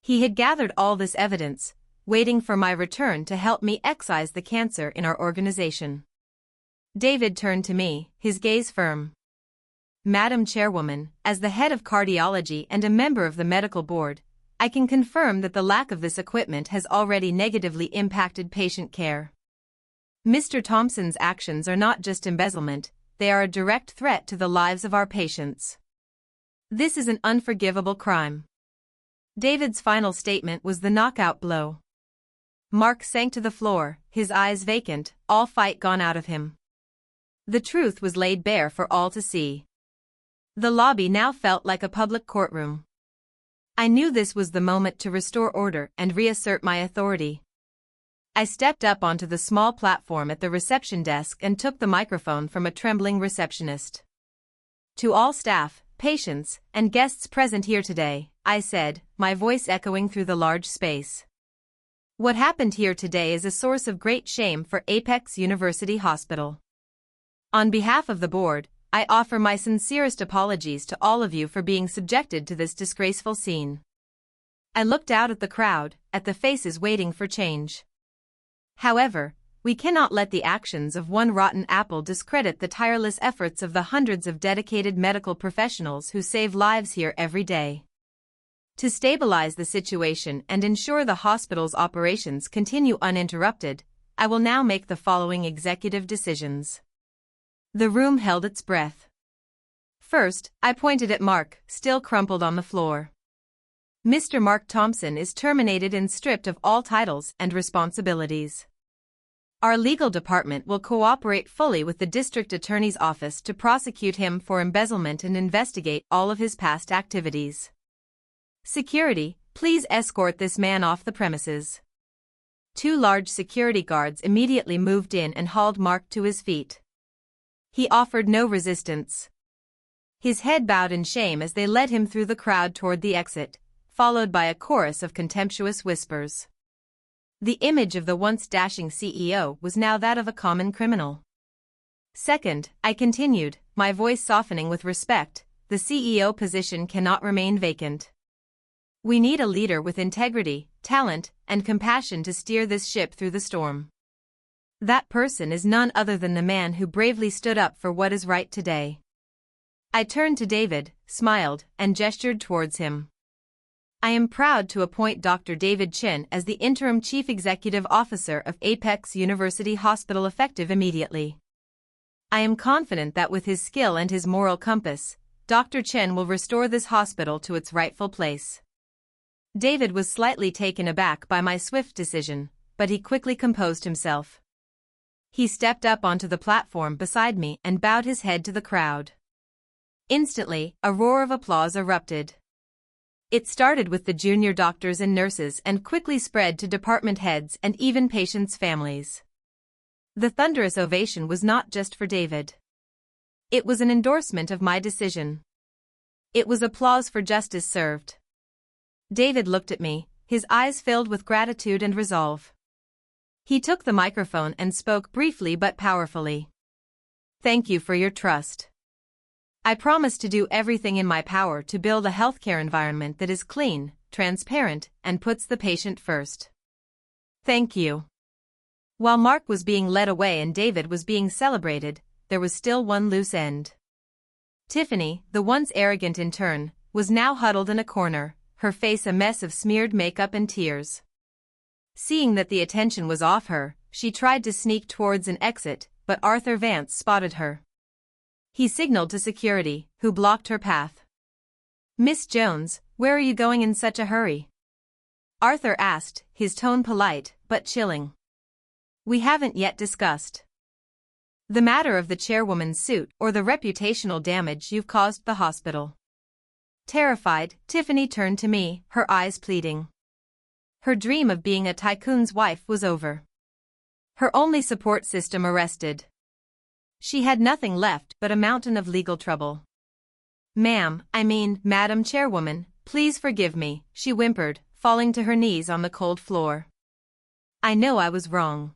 He had gathered all this evidence, waiting for my return to help me excise the cancer in our organization. David turned to me, his gaze firm. Madam Chairwoman, as the head of cardiology and a member of the medical board, I can confirm that the lack of this equipment has already negatively impacted patient care. Mr. Thompson's actions are not just embezzlement, they are a direct threat to the lives of our patients. This is an unforgivable crime. David's final statement was the knockout blow. Mark sank to the floor, his eyes vacant, all fight gone out of him. The truth was laid bare for all to see. The lobby now felt like a public courtroom. I knew this was the moment to restore order and reassert my authority. I stepped up onto the small platform at the reception desk and took the microphone from a trembling receptionist. To all staff, patients, and guests present here today, I said, my voice echoing through the large space. What happened here today is a source of great shame for Apex University Hospital. On behalf of the board, I offer my sincerest apologies to all of you for being subjected to this disgraceful scene. I looked out at the crowd, at the faces waiting for change. However, we cannot let the actions of one rotten apple discredit the tireless efforts of the hundreds of dedicated medical professionals who save lives here every day. To stabilize the situation and ensure the hospital's operations continue uninterrupted, I will now make the following executive decisions. The room held its breath. First, I pointed at Mark, still crumpled on the floor. Mr. Mark Thompson is terminated and stripped of all titles and responsibilities. Our legal department will cooperate fully with the district attorney's office to prosecute him for embezzlement and investigate all of his past activities. Security, please escort this man off the premises. 2 large security guards immediately moved in and hauled Mark to his feet. He offered no resistance. His head bowed in shame as they led him through the crowd toward the exit, followed by a chorus of contemptuous whispers. The image of the once dashing CEO was now that of a common criminal. Second, I continued, my voice softening with respect, the CEO position cannot remain vacant. We need a leader with integrity, talent, and compassion to steer this ship through the storm. That person is none other than the man who bravely stood up for what is right today. I turned to David, smiled, and gestured towards him. I am proud to appoint Dr. David Chin as the interim Chief Executive Officer of Apex University Hospital effective immediately. I am confident that with his skill and his moral compass, Dr. Chin will restore this hospital to its rightful place. David was slightly taken aback by my swift decision, but he quickly composed himself. He stepped up onto the platform beside me and bowed his head to the crowd. Instantly, a roar of applause erupted. It started with the junior doctors and nurses and quickly spread to department heads and even patients' families. The thunderous ovation was not just for David. It was an endorsement of my decision. It was applause for justice served. David looked at me, his eyes filled with gratitude and resolve. He took the microphone and spoke briefly but powerfully. "Thank you for your trust. I promise to do everything in my power to build a healthcare environment that is clean, transparent, and puts the patient first. Thank you." While Mark was being led away and David was being celebrated, there was still one loose end. Tiffany, the once arrogant intern, was now huddled in a corner, her face a mess of smeared makeup and tears. Seeing that the attention was off her, she tried to sneak towards an exit, but Arthur Vance spotted her. He signaled to security, who blocked her path. "Miss Jones, where are you going in such a hurry?" Arthur asked, his tone polite, but chilling. "We haven't yet discussed the matter of the chairwoman's suit or the reputational damage you've caused the hospital." Terrified, Tiffany turned to me, her eyes pleading. Her dream of being a tycoon's wife was over. Her only support system arrested. She had nothing left but a mountain of legal trouble. Madam Chairwoman, please forgive me," she whimpered, falling to her knees on the cold floor. "I know I was wrong.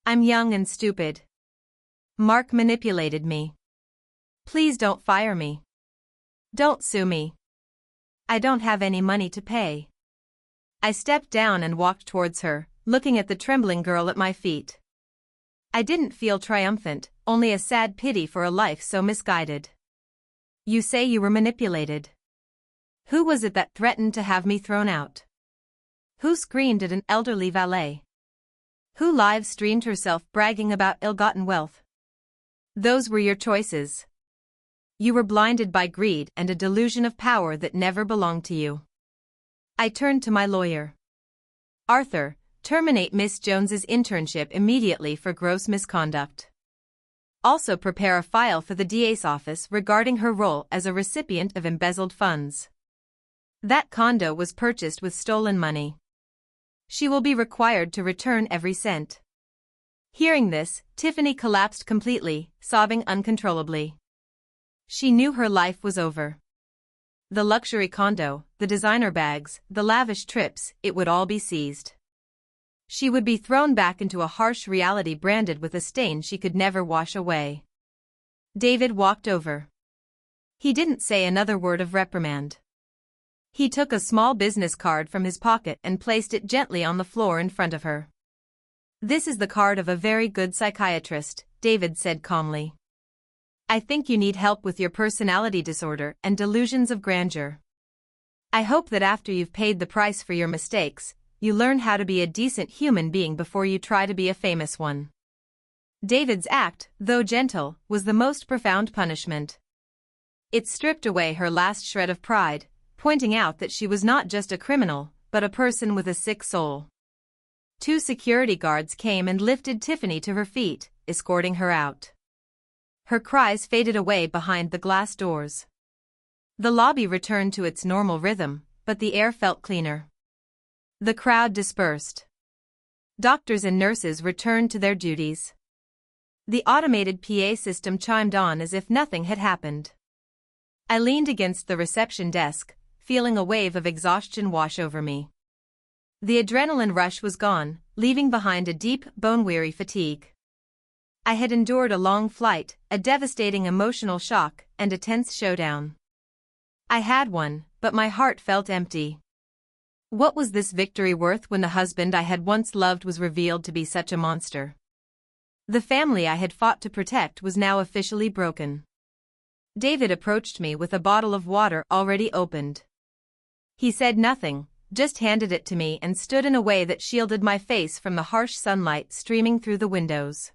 I'm young and stupid. Mark manipulated me. Please don't fire me. Don't sue me. I don't have any money to pay." I stepped down and walked towards her, looking at the trembling girl at my feet. I didn't feel triumphant, only a sad pity for a life so misguided. "You say you were manipulated. Who was it that threatened to have me thrown out? Who screamed at an elderly valet? Who live-streamed herself bragging about ill-gotten wealth? Those were your choices. You were blinded by greed and a delusion of power that never belonged to you." I turned to my lawyer. "Arthur, terminate Miss Jones's internship immediately for gross misconduct. Also prepare a file for the DA's office regarding her role as a recipient of embezzled funds. That condo was purchased with stolen money. She will be required to return every cent." Hearing this, Tiffany collapsed completely, sobbing uncontrollably. She knew her life was over. The luxury condo, the designer bags, the lavish trips, it would all be seized. She would be thrown back into a harsh reality branded with a stain she could never wash away. David walked over. He didn't say another word of reprimand. He took a small business card from his pocket and placed it gently on the floor in front of her. "This is the card of a very good psychiatrist," David said calmly. "I think you need help with your personality disorder and delusions of grandeur. I hope that after you've paid the price for your mistakes, you learn how to be a decent human being before you try to be a famous one." David's act, though gentle, was the most profound punishment. It stripped away her last shred of pride, pointing out that she was not just a criminal, but a person with a sick soul. 2 security guards came and lifted Tiffany to her feet, escorting her out. Her cries faded away behind the glass doors. The lobby returned to its normal rhythm, but the air felt cleaner. The crowd dispersed. Doctors and nurses returned to their duties. The automated PA system chimed on as if nothing had happened. I leaned against the reception desk, feeling a wave of exhaustion wash over me. The adrenaline rush was gone, leaving behind a deep, bone-weary fatigue. I had endured a long flight, a devastating emotional shock, and a tense showdown. I had won, but my heart felt empty. What was this victory worth when the husband I had once loved was revealed to be such a monster? The family I had fought to protect was now officially broken. David approached me with a bottle of water already opened. He said nothing, just handed it to me and stood in a way that shielded my face from the harsh sunlight streaming through the windows.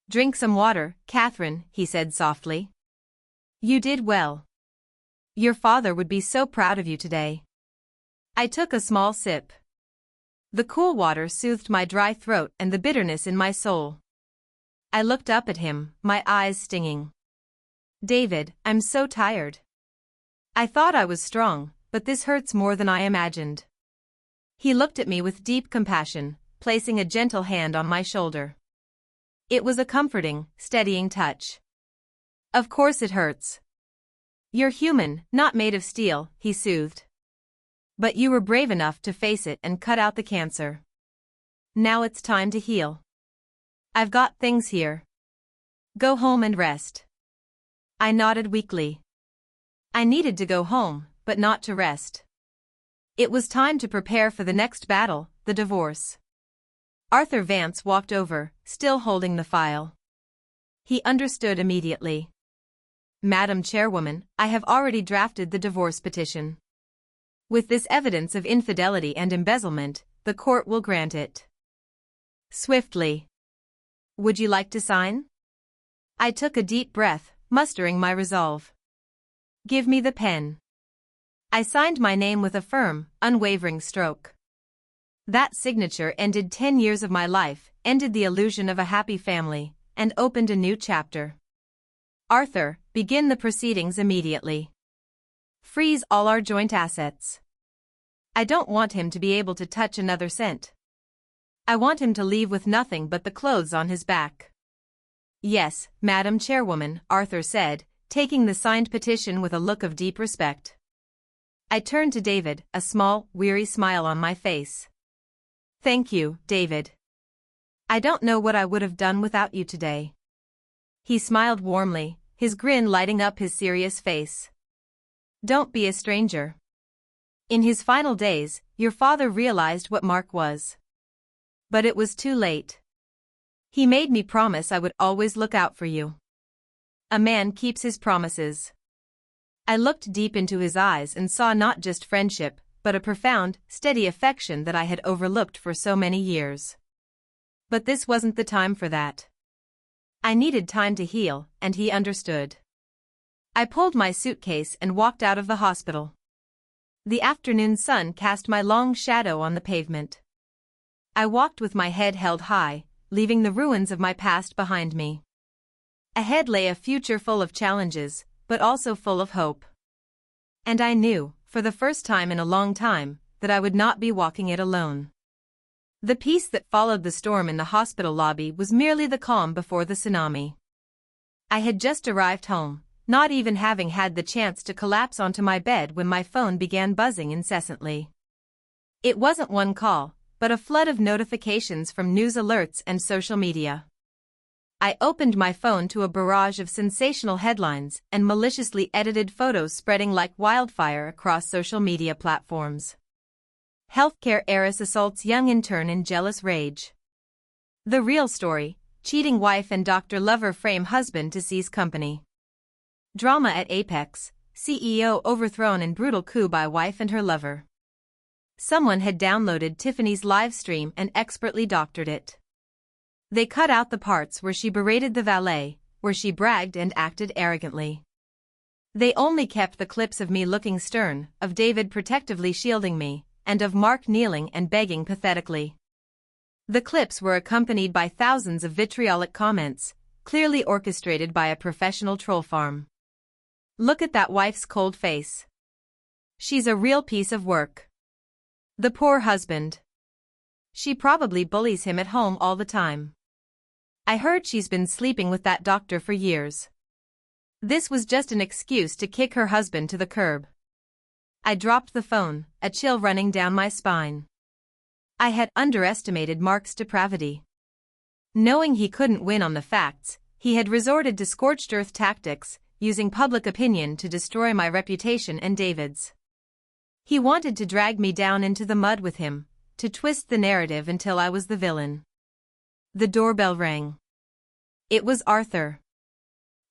"Drink some water, Catherine," he said softly. "You did well. Your father would be so proud of you today." I took a small sip. The cool water soothed my dry throat and the bitterness in my soul. I looked up at him, my eyes stinging. "David, I'm so tired. I thought I was strong, but this hurts more than I imagined." He looked at me with deep compassion, placing a gentle hand on my shoulder. It was a comforting, steadying touch. "Of course it hurts. You're human, not made of steel," he soothed. But you were brave enough to face it and cut out the cancer. Now it's time to heal. I've got things here. Go home and rest. I nodded weakly. I needed to go home, but not to rest. It was time to prepare for the next battle, the divorce. Arthur Vance walked over, still holding the file. He understood immediately. Madam Chairwoman, I have already drafted the divorce petition. With this evidence of infidelity and embezzlement, the court will grant it. Swiftly. Would you like to sign? I took a deep breath, mustering my resolve. Give me the pen. I signed my name with a firm, unwavering stroke. That signature ended 10 years of my life, ended the illusion of a happy family, and opened a new chapter. Arthur, begin the proceedings immediately. Freeze all our joint assets. I don't want him to be able to touch another cent. I want him to leave with nothing but the clothes on his back. Yes, Madam Chairwoman, Arthur said, taking the signed petition with a look of deep respect. I turned to David, a small, weary smile on my face. Thank you, David. I don't know what I would have done without you today. He smiled warmly, his grin lighting up his serious face. Don't be a stranger. In his final days, your father realized what Mark was. But it was too late. He made me promise I would always look out for you. A man keeps his promises. I looked deep into his eyes and saw not just friendship, but a profound, steady affection that I had overlooked for so many years. But this wasn't the time for that. I needed time to heal, and he understood. I pulled my suitcase and walked out of the hospital. The afternoon sun cast my long shadow on the pavement. I walked with my head held high, leaving the ruins of my past behind me. Ahead lay a future full of challenges, but also full of hope. And I knew, for the first time in a long time, that I would not be walking it alone. The peace that followed the storm in the hospital lobby was merely the calm before the tsunami. I had just arrived home, not even having had the chance to collapse onto my bed when my phone began buzzing incessantly. It wasn't one call, but a flood of notifications from news alerts and social media. I opened my phone to a barrage of sensational headlines and maliciously edited photos spreading like wildfire across social media platforms. Healthcare heiress assaults young intern in jealous rage. The real story: cheating wife and doctor lover frame husband to seize company. Drama at apex: CEO overthrown in brutal coup by wife and her lover. Someone had downloaded Tiffany's live stream and expertly doctored it. They cut out the parts where she berated the valet, where she bragged and acted arrogantly. They only kept the clips of me looking stern, of David protectively shielding me, and of Mark kneeling and begging pathetically. The clips were accompanied by thousands of vitriolic comments, clearly orchestrated by a professional troll farm. Look at that wife's cold face. She's a real piece of work. The poor husband. She probably bullies him at home all the time. I heard she's been sleeping with that doctor for years. This was just an excuse to kick her husband to the curb. I dropped the phone, a chill running down my spine. I had underestimated Mark's depravity. Knowing he couldn't win on the facts, he had resorted to scorched earth tactics, using public opinion to destroy my reputation and David's. He wanted to drag me down into the mud with him, to twist the narrative until I was the villain. The doorbell rang. It was Arthur.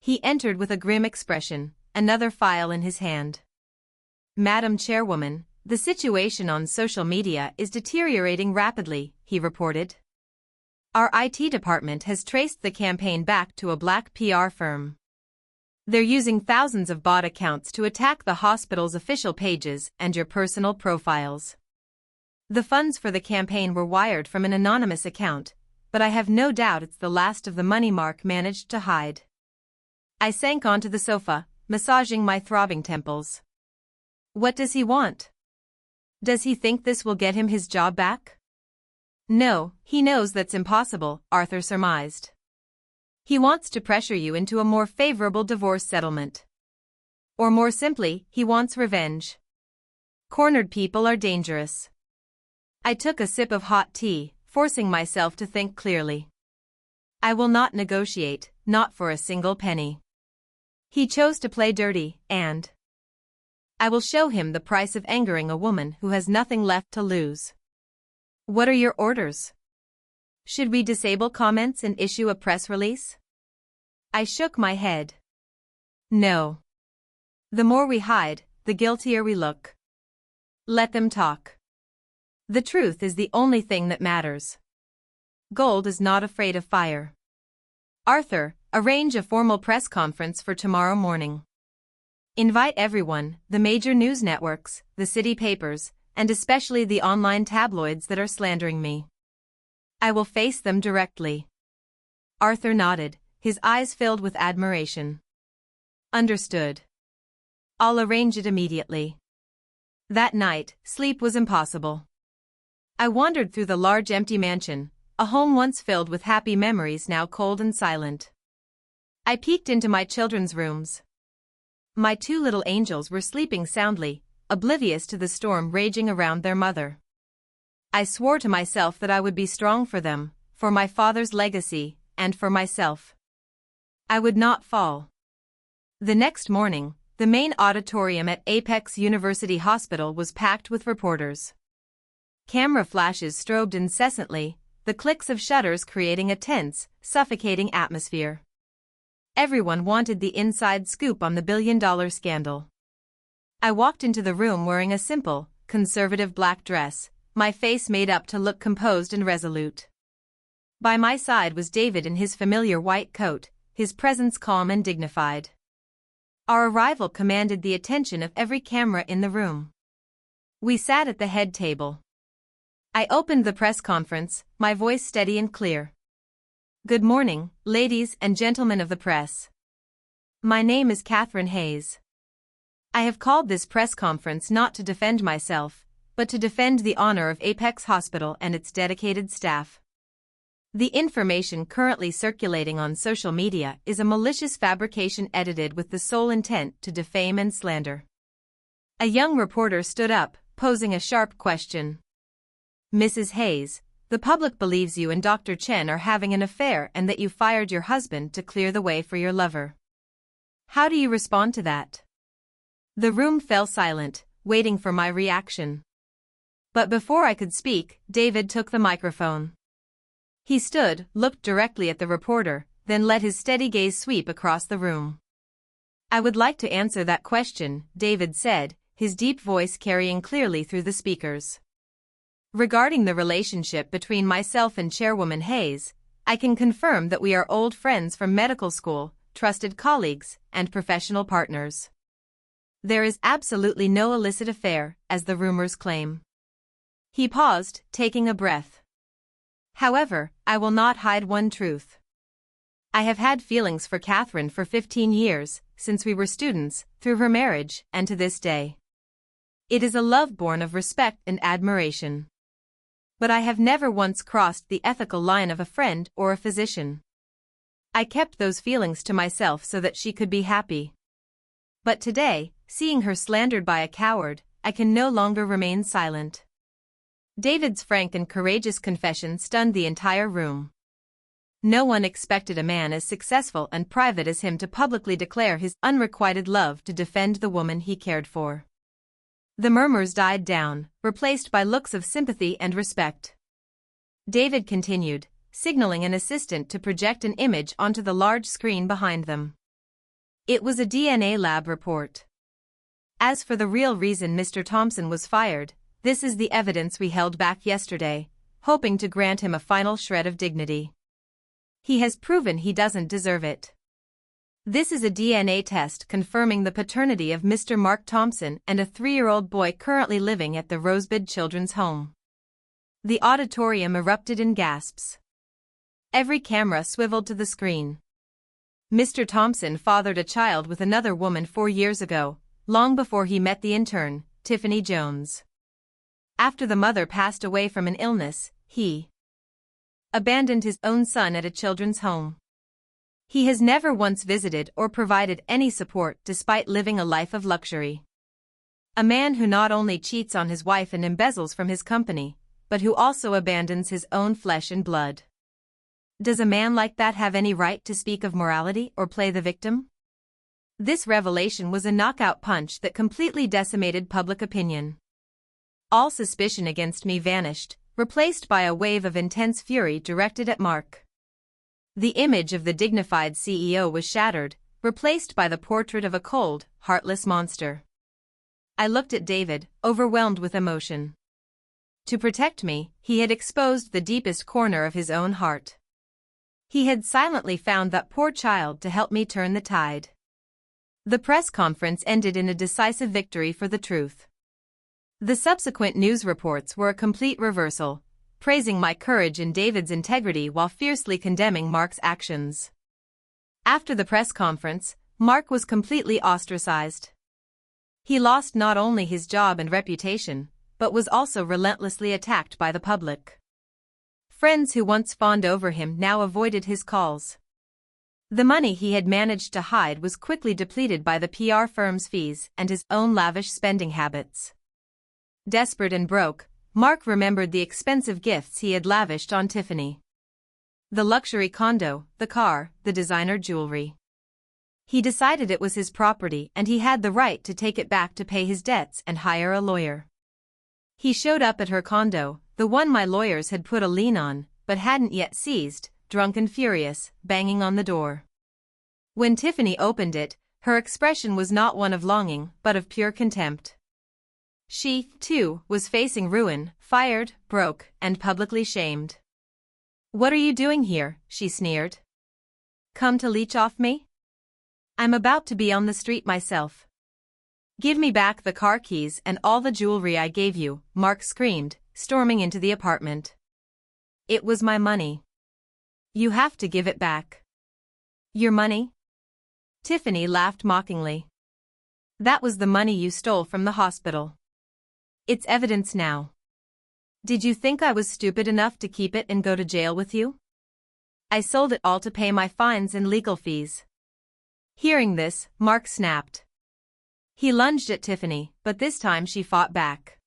He entered with a grim expression, another file in his hand. Madam Chairwoman, the situation on social media is deteriorating rapidly, he reported. Our IT department has traced the campaign back to a black PR firm. They're using thousands of bot accounts to attack the hospital's official pages and your personal profiles. The funds for the campaign were wired from an anonymous account, but I have no doubt it's the last of the money Mark managed to hide. I sank onto the sofa, massaging my throbbing temples. What does he want? Does he think this will get him his job back? No, he knows that's impossible, Arthur surmised. He wants to pressure you into a more favorable divorce settlement. Or more simply, he wants revenge. Cornered people are dangerous. I took a sip of hot tea, forcing myself to think clearly. I will not negotiate, not for a single penny. He chose to play dirty, and I will show him the price of angering a woman who has nothing left to lose. What are your orders? Should we disable comments and issue a press release? I shook my head. No. The more we hide, the guiltier we look. Let them talk. The truth is the only thing that matters. Gold is not afraid of fire. Arthur, arrange a formal press conference for tomorrow morning. Invite everyone, the major news networks, the city papers, and especially the online tabloids that are slandering me. I will face them directly. Arthur nodded, his eyes filled with admiration. Understood. I'll arrange it immediately. That night, sleep was impossible. I wandered through the large empty mansion, a home once filled with happy memories now cold and silent. I peeked into my children's rooms. My two little angels were sleeping soundly, oblivious to the storm raging around their mother. I swore to myself that I would be strong for them, for my father's legacy, and for myself. I would not fall. The next morning, the main auditorium at Apex University Hospital was packed with reporters. Camera flashes strobed incessantly, the clicks of shutters creating a tense, suffocating atmosphere. Everyone wanted the inside scoop on the billion-dollar scandal. I walked into the room wearing a simple, conservative black dress, my face made up to look composed and resolute. By my side was David in his familiar white coat, his presence calm and dignified. Our arrival commanded the attention of every camera in the room. We sat at the head table. I opened the press conference, my voice steady and clear. Good morning, ladies and gentlemen of the press. My name is Catherine Hayes. I have called this press conference not to defend myself, but to defend the honor of Apex Hospital and its dedicated staff. The information currently circulating on social media is a malicious fabrication edited with the sole intent to defame and slander. A young reporter stood up, posing a sharp question. Mrs. Hayes, the public believes you and Dr. Chen are having an affair and that you fired your husband to clear the way for your lover. How do you respond to that? The room fell silent, waiting for my reaction. But before I could speak, David took the microphone. He stood, looked directly at the reporter, then let his steady gaze sweep across the room. I would like to answer that question, David said, his deep voice carrying clearly through the speakers. Regarding the relationship between myself and Chairwoman Hayes, I can confirm that we are old friends from medical school, trusted colleagues, and professional partners. There is absolutely no illicit affair, as the rumors claim. He paused, taking a breath. However, I will not hide one truth. I have had feelings for Catherine for 15 years, since we were students, through her marriage, and to this day. It is a love born of respect and admiration. But I have never once crossed the ethical line of a friend or a physician. I kept those feelings to myself so that she could be happy. But today, seeing her slandered by a coward, I can no longer remain silent. David's frank and courageous confession stunned the entire room. No one expected a man as successful and private as him to publicly declare his unrequited love to defend the woman he cared for. The murmurs died down, replaced by looks of sympathy and respect. David continued, signaling an assistant to project an image onto the large screen behind them. It was a DNA lab report. As for the real reason Mr. Thompson was fired, this is the evidence we held back yesterday, hoping to grant him a final shred of dignity. He has proven he doesn't deserve it. This is a DNA test confirming the paternity of Mr. Mark Thompson and a 3-year-old boy currently living at the Rosebud Children's Home. The auditorium erupted in gasps. Every camera swiveled to the screen. Mr. Thompson fathered a child with another woman 4 years ago, long before he met the intern, Tiffany Jones. After the mother passed away from an illness, he abandoned his own son at a children's home. He has never once visited or provided any support despite living a life of luxury. A man who not only cheats on his wife and embezzles from his company, but who also abandons his own flesh and blood. Does a man like that have any right to speak of morality or play the victim? This revelation was a knockout punch that completely decimated public opinion. All suspicion against me vanished, replaced by a wave of intense fury directed at Mark. The image of the dignified CEO was shattered, replaced by the portrait of a cold, heartless monster. I looked at David, overwhelmed with emotion. To protect me, he had exposed the deepest corner of his own heart. He had silently found that poor child to help me turn the tide. The press conference ended in a decisive victory for the truth. The subsequent news reports were a complete reversal, praising my courage and David's integrity while fiercely condemning Mark's actions. After the press conference, Mark was completely ostracized. He lost not only his job and reputation, but was also relentlessly attacked by the public. Friends who once fawned over him now avoided his calls. The money he had managed to hide was quickly depleted by the PR firm's fees and his own lavish spending habits. Desperate and broke, Mark remembered the expensive gifts he had lavished on Tiffany. The luxury condo, the car, the designer jewelry. He decided it was his property and he had the right to take it back to pay his debts and hire a lawyer. He showed up at her condo, the one my lawyers had put a lien on, but hadn't yet seized, drunk and furious, banging on the door. When Tiffany opened it, her expression was not one of longing, but of pure contempt. She, too, was facing ruin, fired, broke, and publicly shamed. "What are you doing here?" she sneered. "Come to leech off me? I'm about to be on the street myself." "Give me back the car keys and all the jewelry I gave you," Mark screamed, storming into the apartment. "It was my money. You have to give it back." "Your money?" Tiffany laughed mockingly. "That was the money you stole from the hospital. It's evidence now. Did you think I was stupid enough to keep it and go to jail with you? I sold it all to pay my fines and legal fees." Hearing this, Mark snapped. He lunged at Tiffany, but this time she fought back.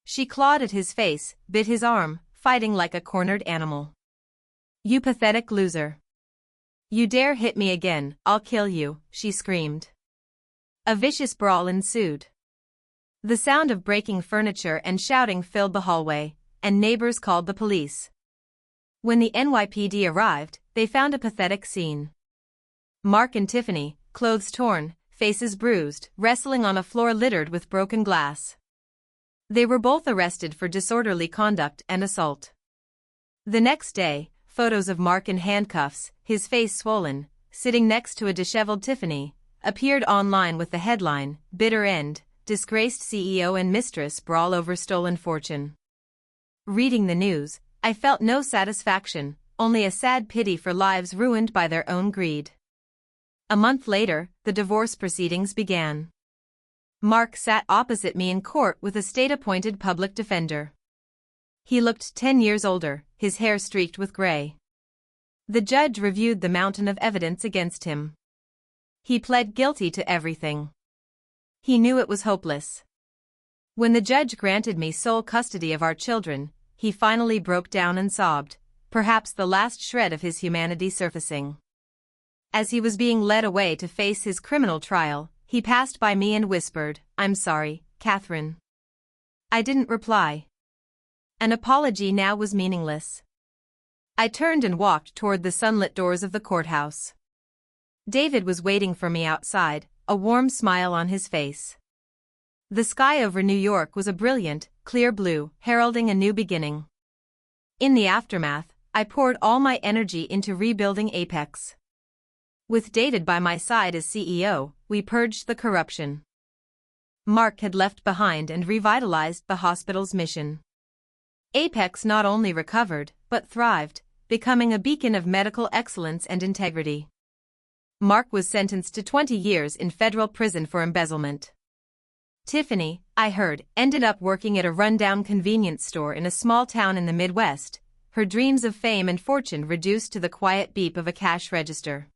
She clawed at his face, bit his arm, fighting like a cornered animal. "You pathetic loser. You dare hit me again, I'll kill you," she screamed. A vicious brawl ensued. The sound of breaking furniture and shouting filled the hallway, and neighbors called the police. When the NYPD arrived, they found a pathetic scene. Mark and Tiffany, clothes torn, faces bruised, wrestling on a floor littered with broken glass. They were both arrested for disorderly conduct and assault. The next day, photos of Mark in handcuffs, his face swollen, sitting next to a disheveled Tiffany, appeared online with the headline, "Bitter End, Disgraced CEO and Mistress Brawl Over Stolen Fortune." Reading the news, I felt no satisfaction, only a sad pity for lives ruined by their own greed. A month later, the divorce proceedings began. Mark sat opposite me in court with a state-appointed public defender. He looked 10 years older, his hair streaked with gray. The judge reviewed the mountain of evidence against him. He pled guilty to everything. He knew it was hopeless. When the judge granted me sole custody of our children, he finally broke down and sobbed, perhaps the last shred of his humanity surfacing. As he was being led away to face his criminal trial, he passed by me and whispered, "I'm sorry, Catherine." I didn't reply. An apology now was meaningless. I turned and walked toward the sunlit doors of the courthouse. David was waiting for me outside, a warm smile on his face. The sky over New York was a brilliant, clear blue, heralding a new beginning. In the aftermath, I poured all my energy into rebuilding Apex. With David by my side as CEO, we purged the corruption Mark had left behind and revitalized the hospital's mission. Apex not only recovered, but thrived, becoming a beacon of medical excellence and integrity. Mark was sentenced to 20 years in federal prison for embezzlement. Tiffany, I heard, ended up working at a rundown convenience store in a small town in the Midwest, her dreams of fame and fortune reduced to the quiet beep of a cash register.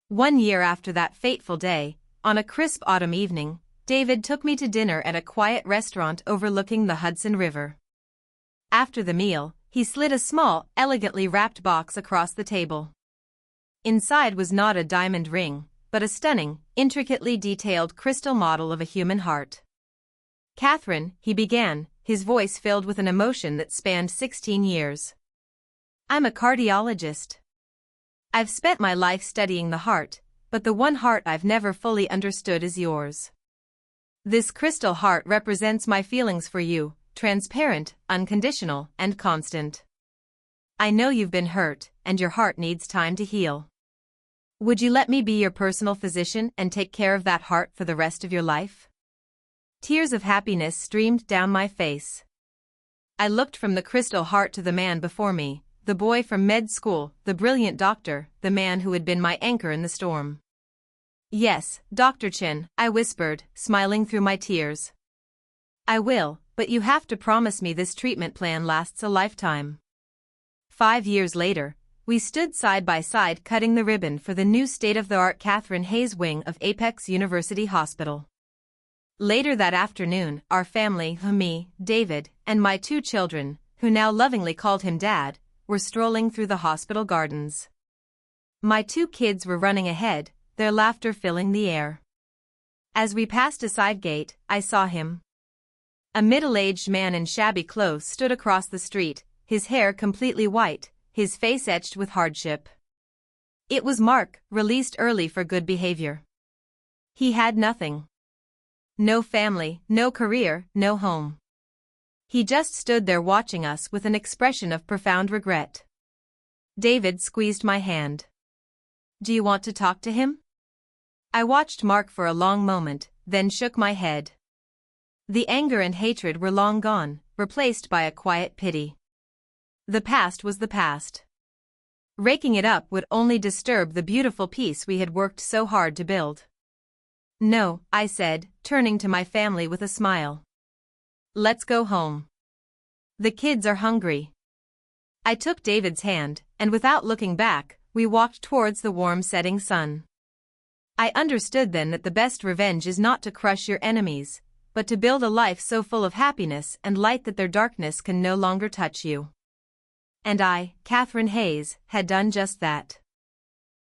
1 year after that fateful day, on a crisp autumn evening, David took me to dinner at a quiet restaurant overlooking the Hudson River. After the meal, he slid a small, elegantly wrapped box across the table. Inside was not a diamond ring, but a stunning, intricately detailed crystal model of a human heart. "Catherine," he began, his voice filled with an emotion that spanned 16 years. "I'm a cardiologist. I've spent my life studying the heart, but the one heart I've never fully understood is yours. This crystal heart represents my feelings for you, transparent, unconditional, and constant. I know you've been hurt, and your heart needs time to heal. Would you let me be your personal physician and take care of that heart for the rest of your life?" Tears of happiness streamed down my face. I looked from the crystal heart to the man before me, the boy from med school, the brilliant doctor, the man who had been my anchor in the storm. "Yes, Dr. Chen," I whispered, smiling through my tears. "I will, but you have to promise me this treatment plan lasts a lifetime." 5 years later, we stood side by side cutting the ribbon for the new state-of-the-art Catherine Hayes wing of Apex University Hospital. Later that afternoon, our family, me, David, and my 2 children, who now lovingly called him Dad, were strolling through the hospital gardens. My 2 kids were running ahead, their laughter filling the air. As we passed a side gate, I saw him. A middle-aged man in shabby clothes stood across the street, his hair completely white, his face etched with hardship. It was Mark, released early for good behavior. He had nothing. No family, no career, no home. He just stood there watching us with an expression of profound regret. David squeezed my hand. "Do you want to talk to him?" I watched Mark for a long moment, then shook my head. The anger and hatred were long gone, replaced by a quiet pity. The past was the past. Raking it up would only disturb the beautiful peace we had worked so hard to build. "No," I said, turning to my family with a smile. "Let's go home. The kids are hungry." I took David's hand, and without looking back, we walked towards the warm setting sun. I understood then that the best revenge is not to crush your enemies, but to build a life so full of happiness and light that their darkness can no longer touch you. And I, Catherine Hayes, had done just that.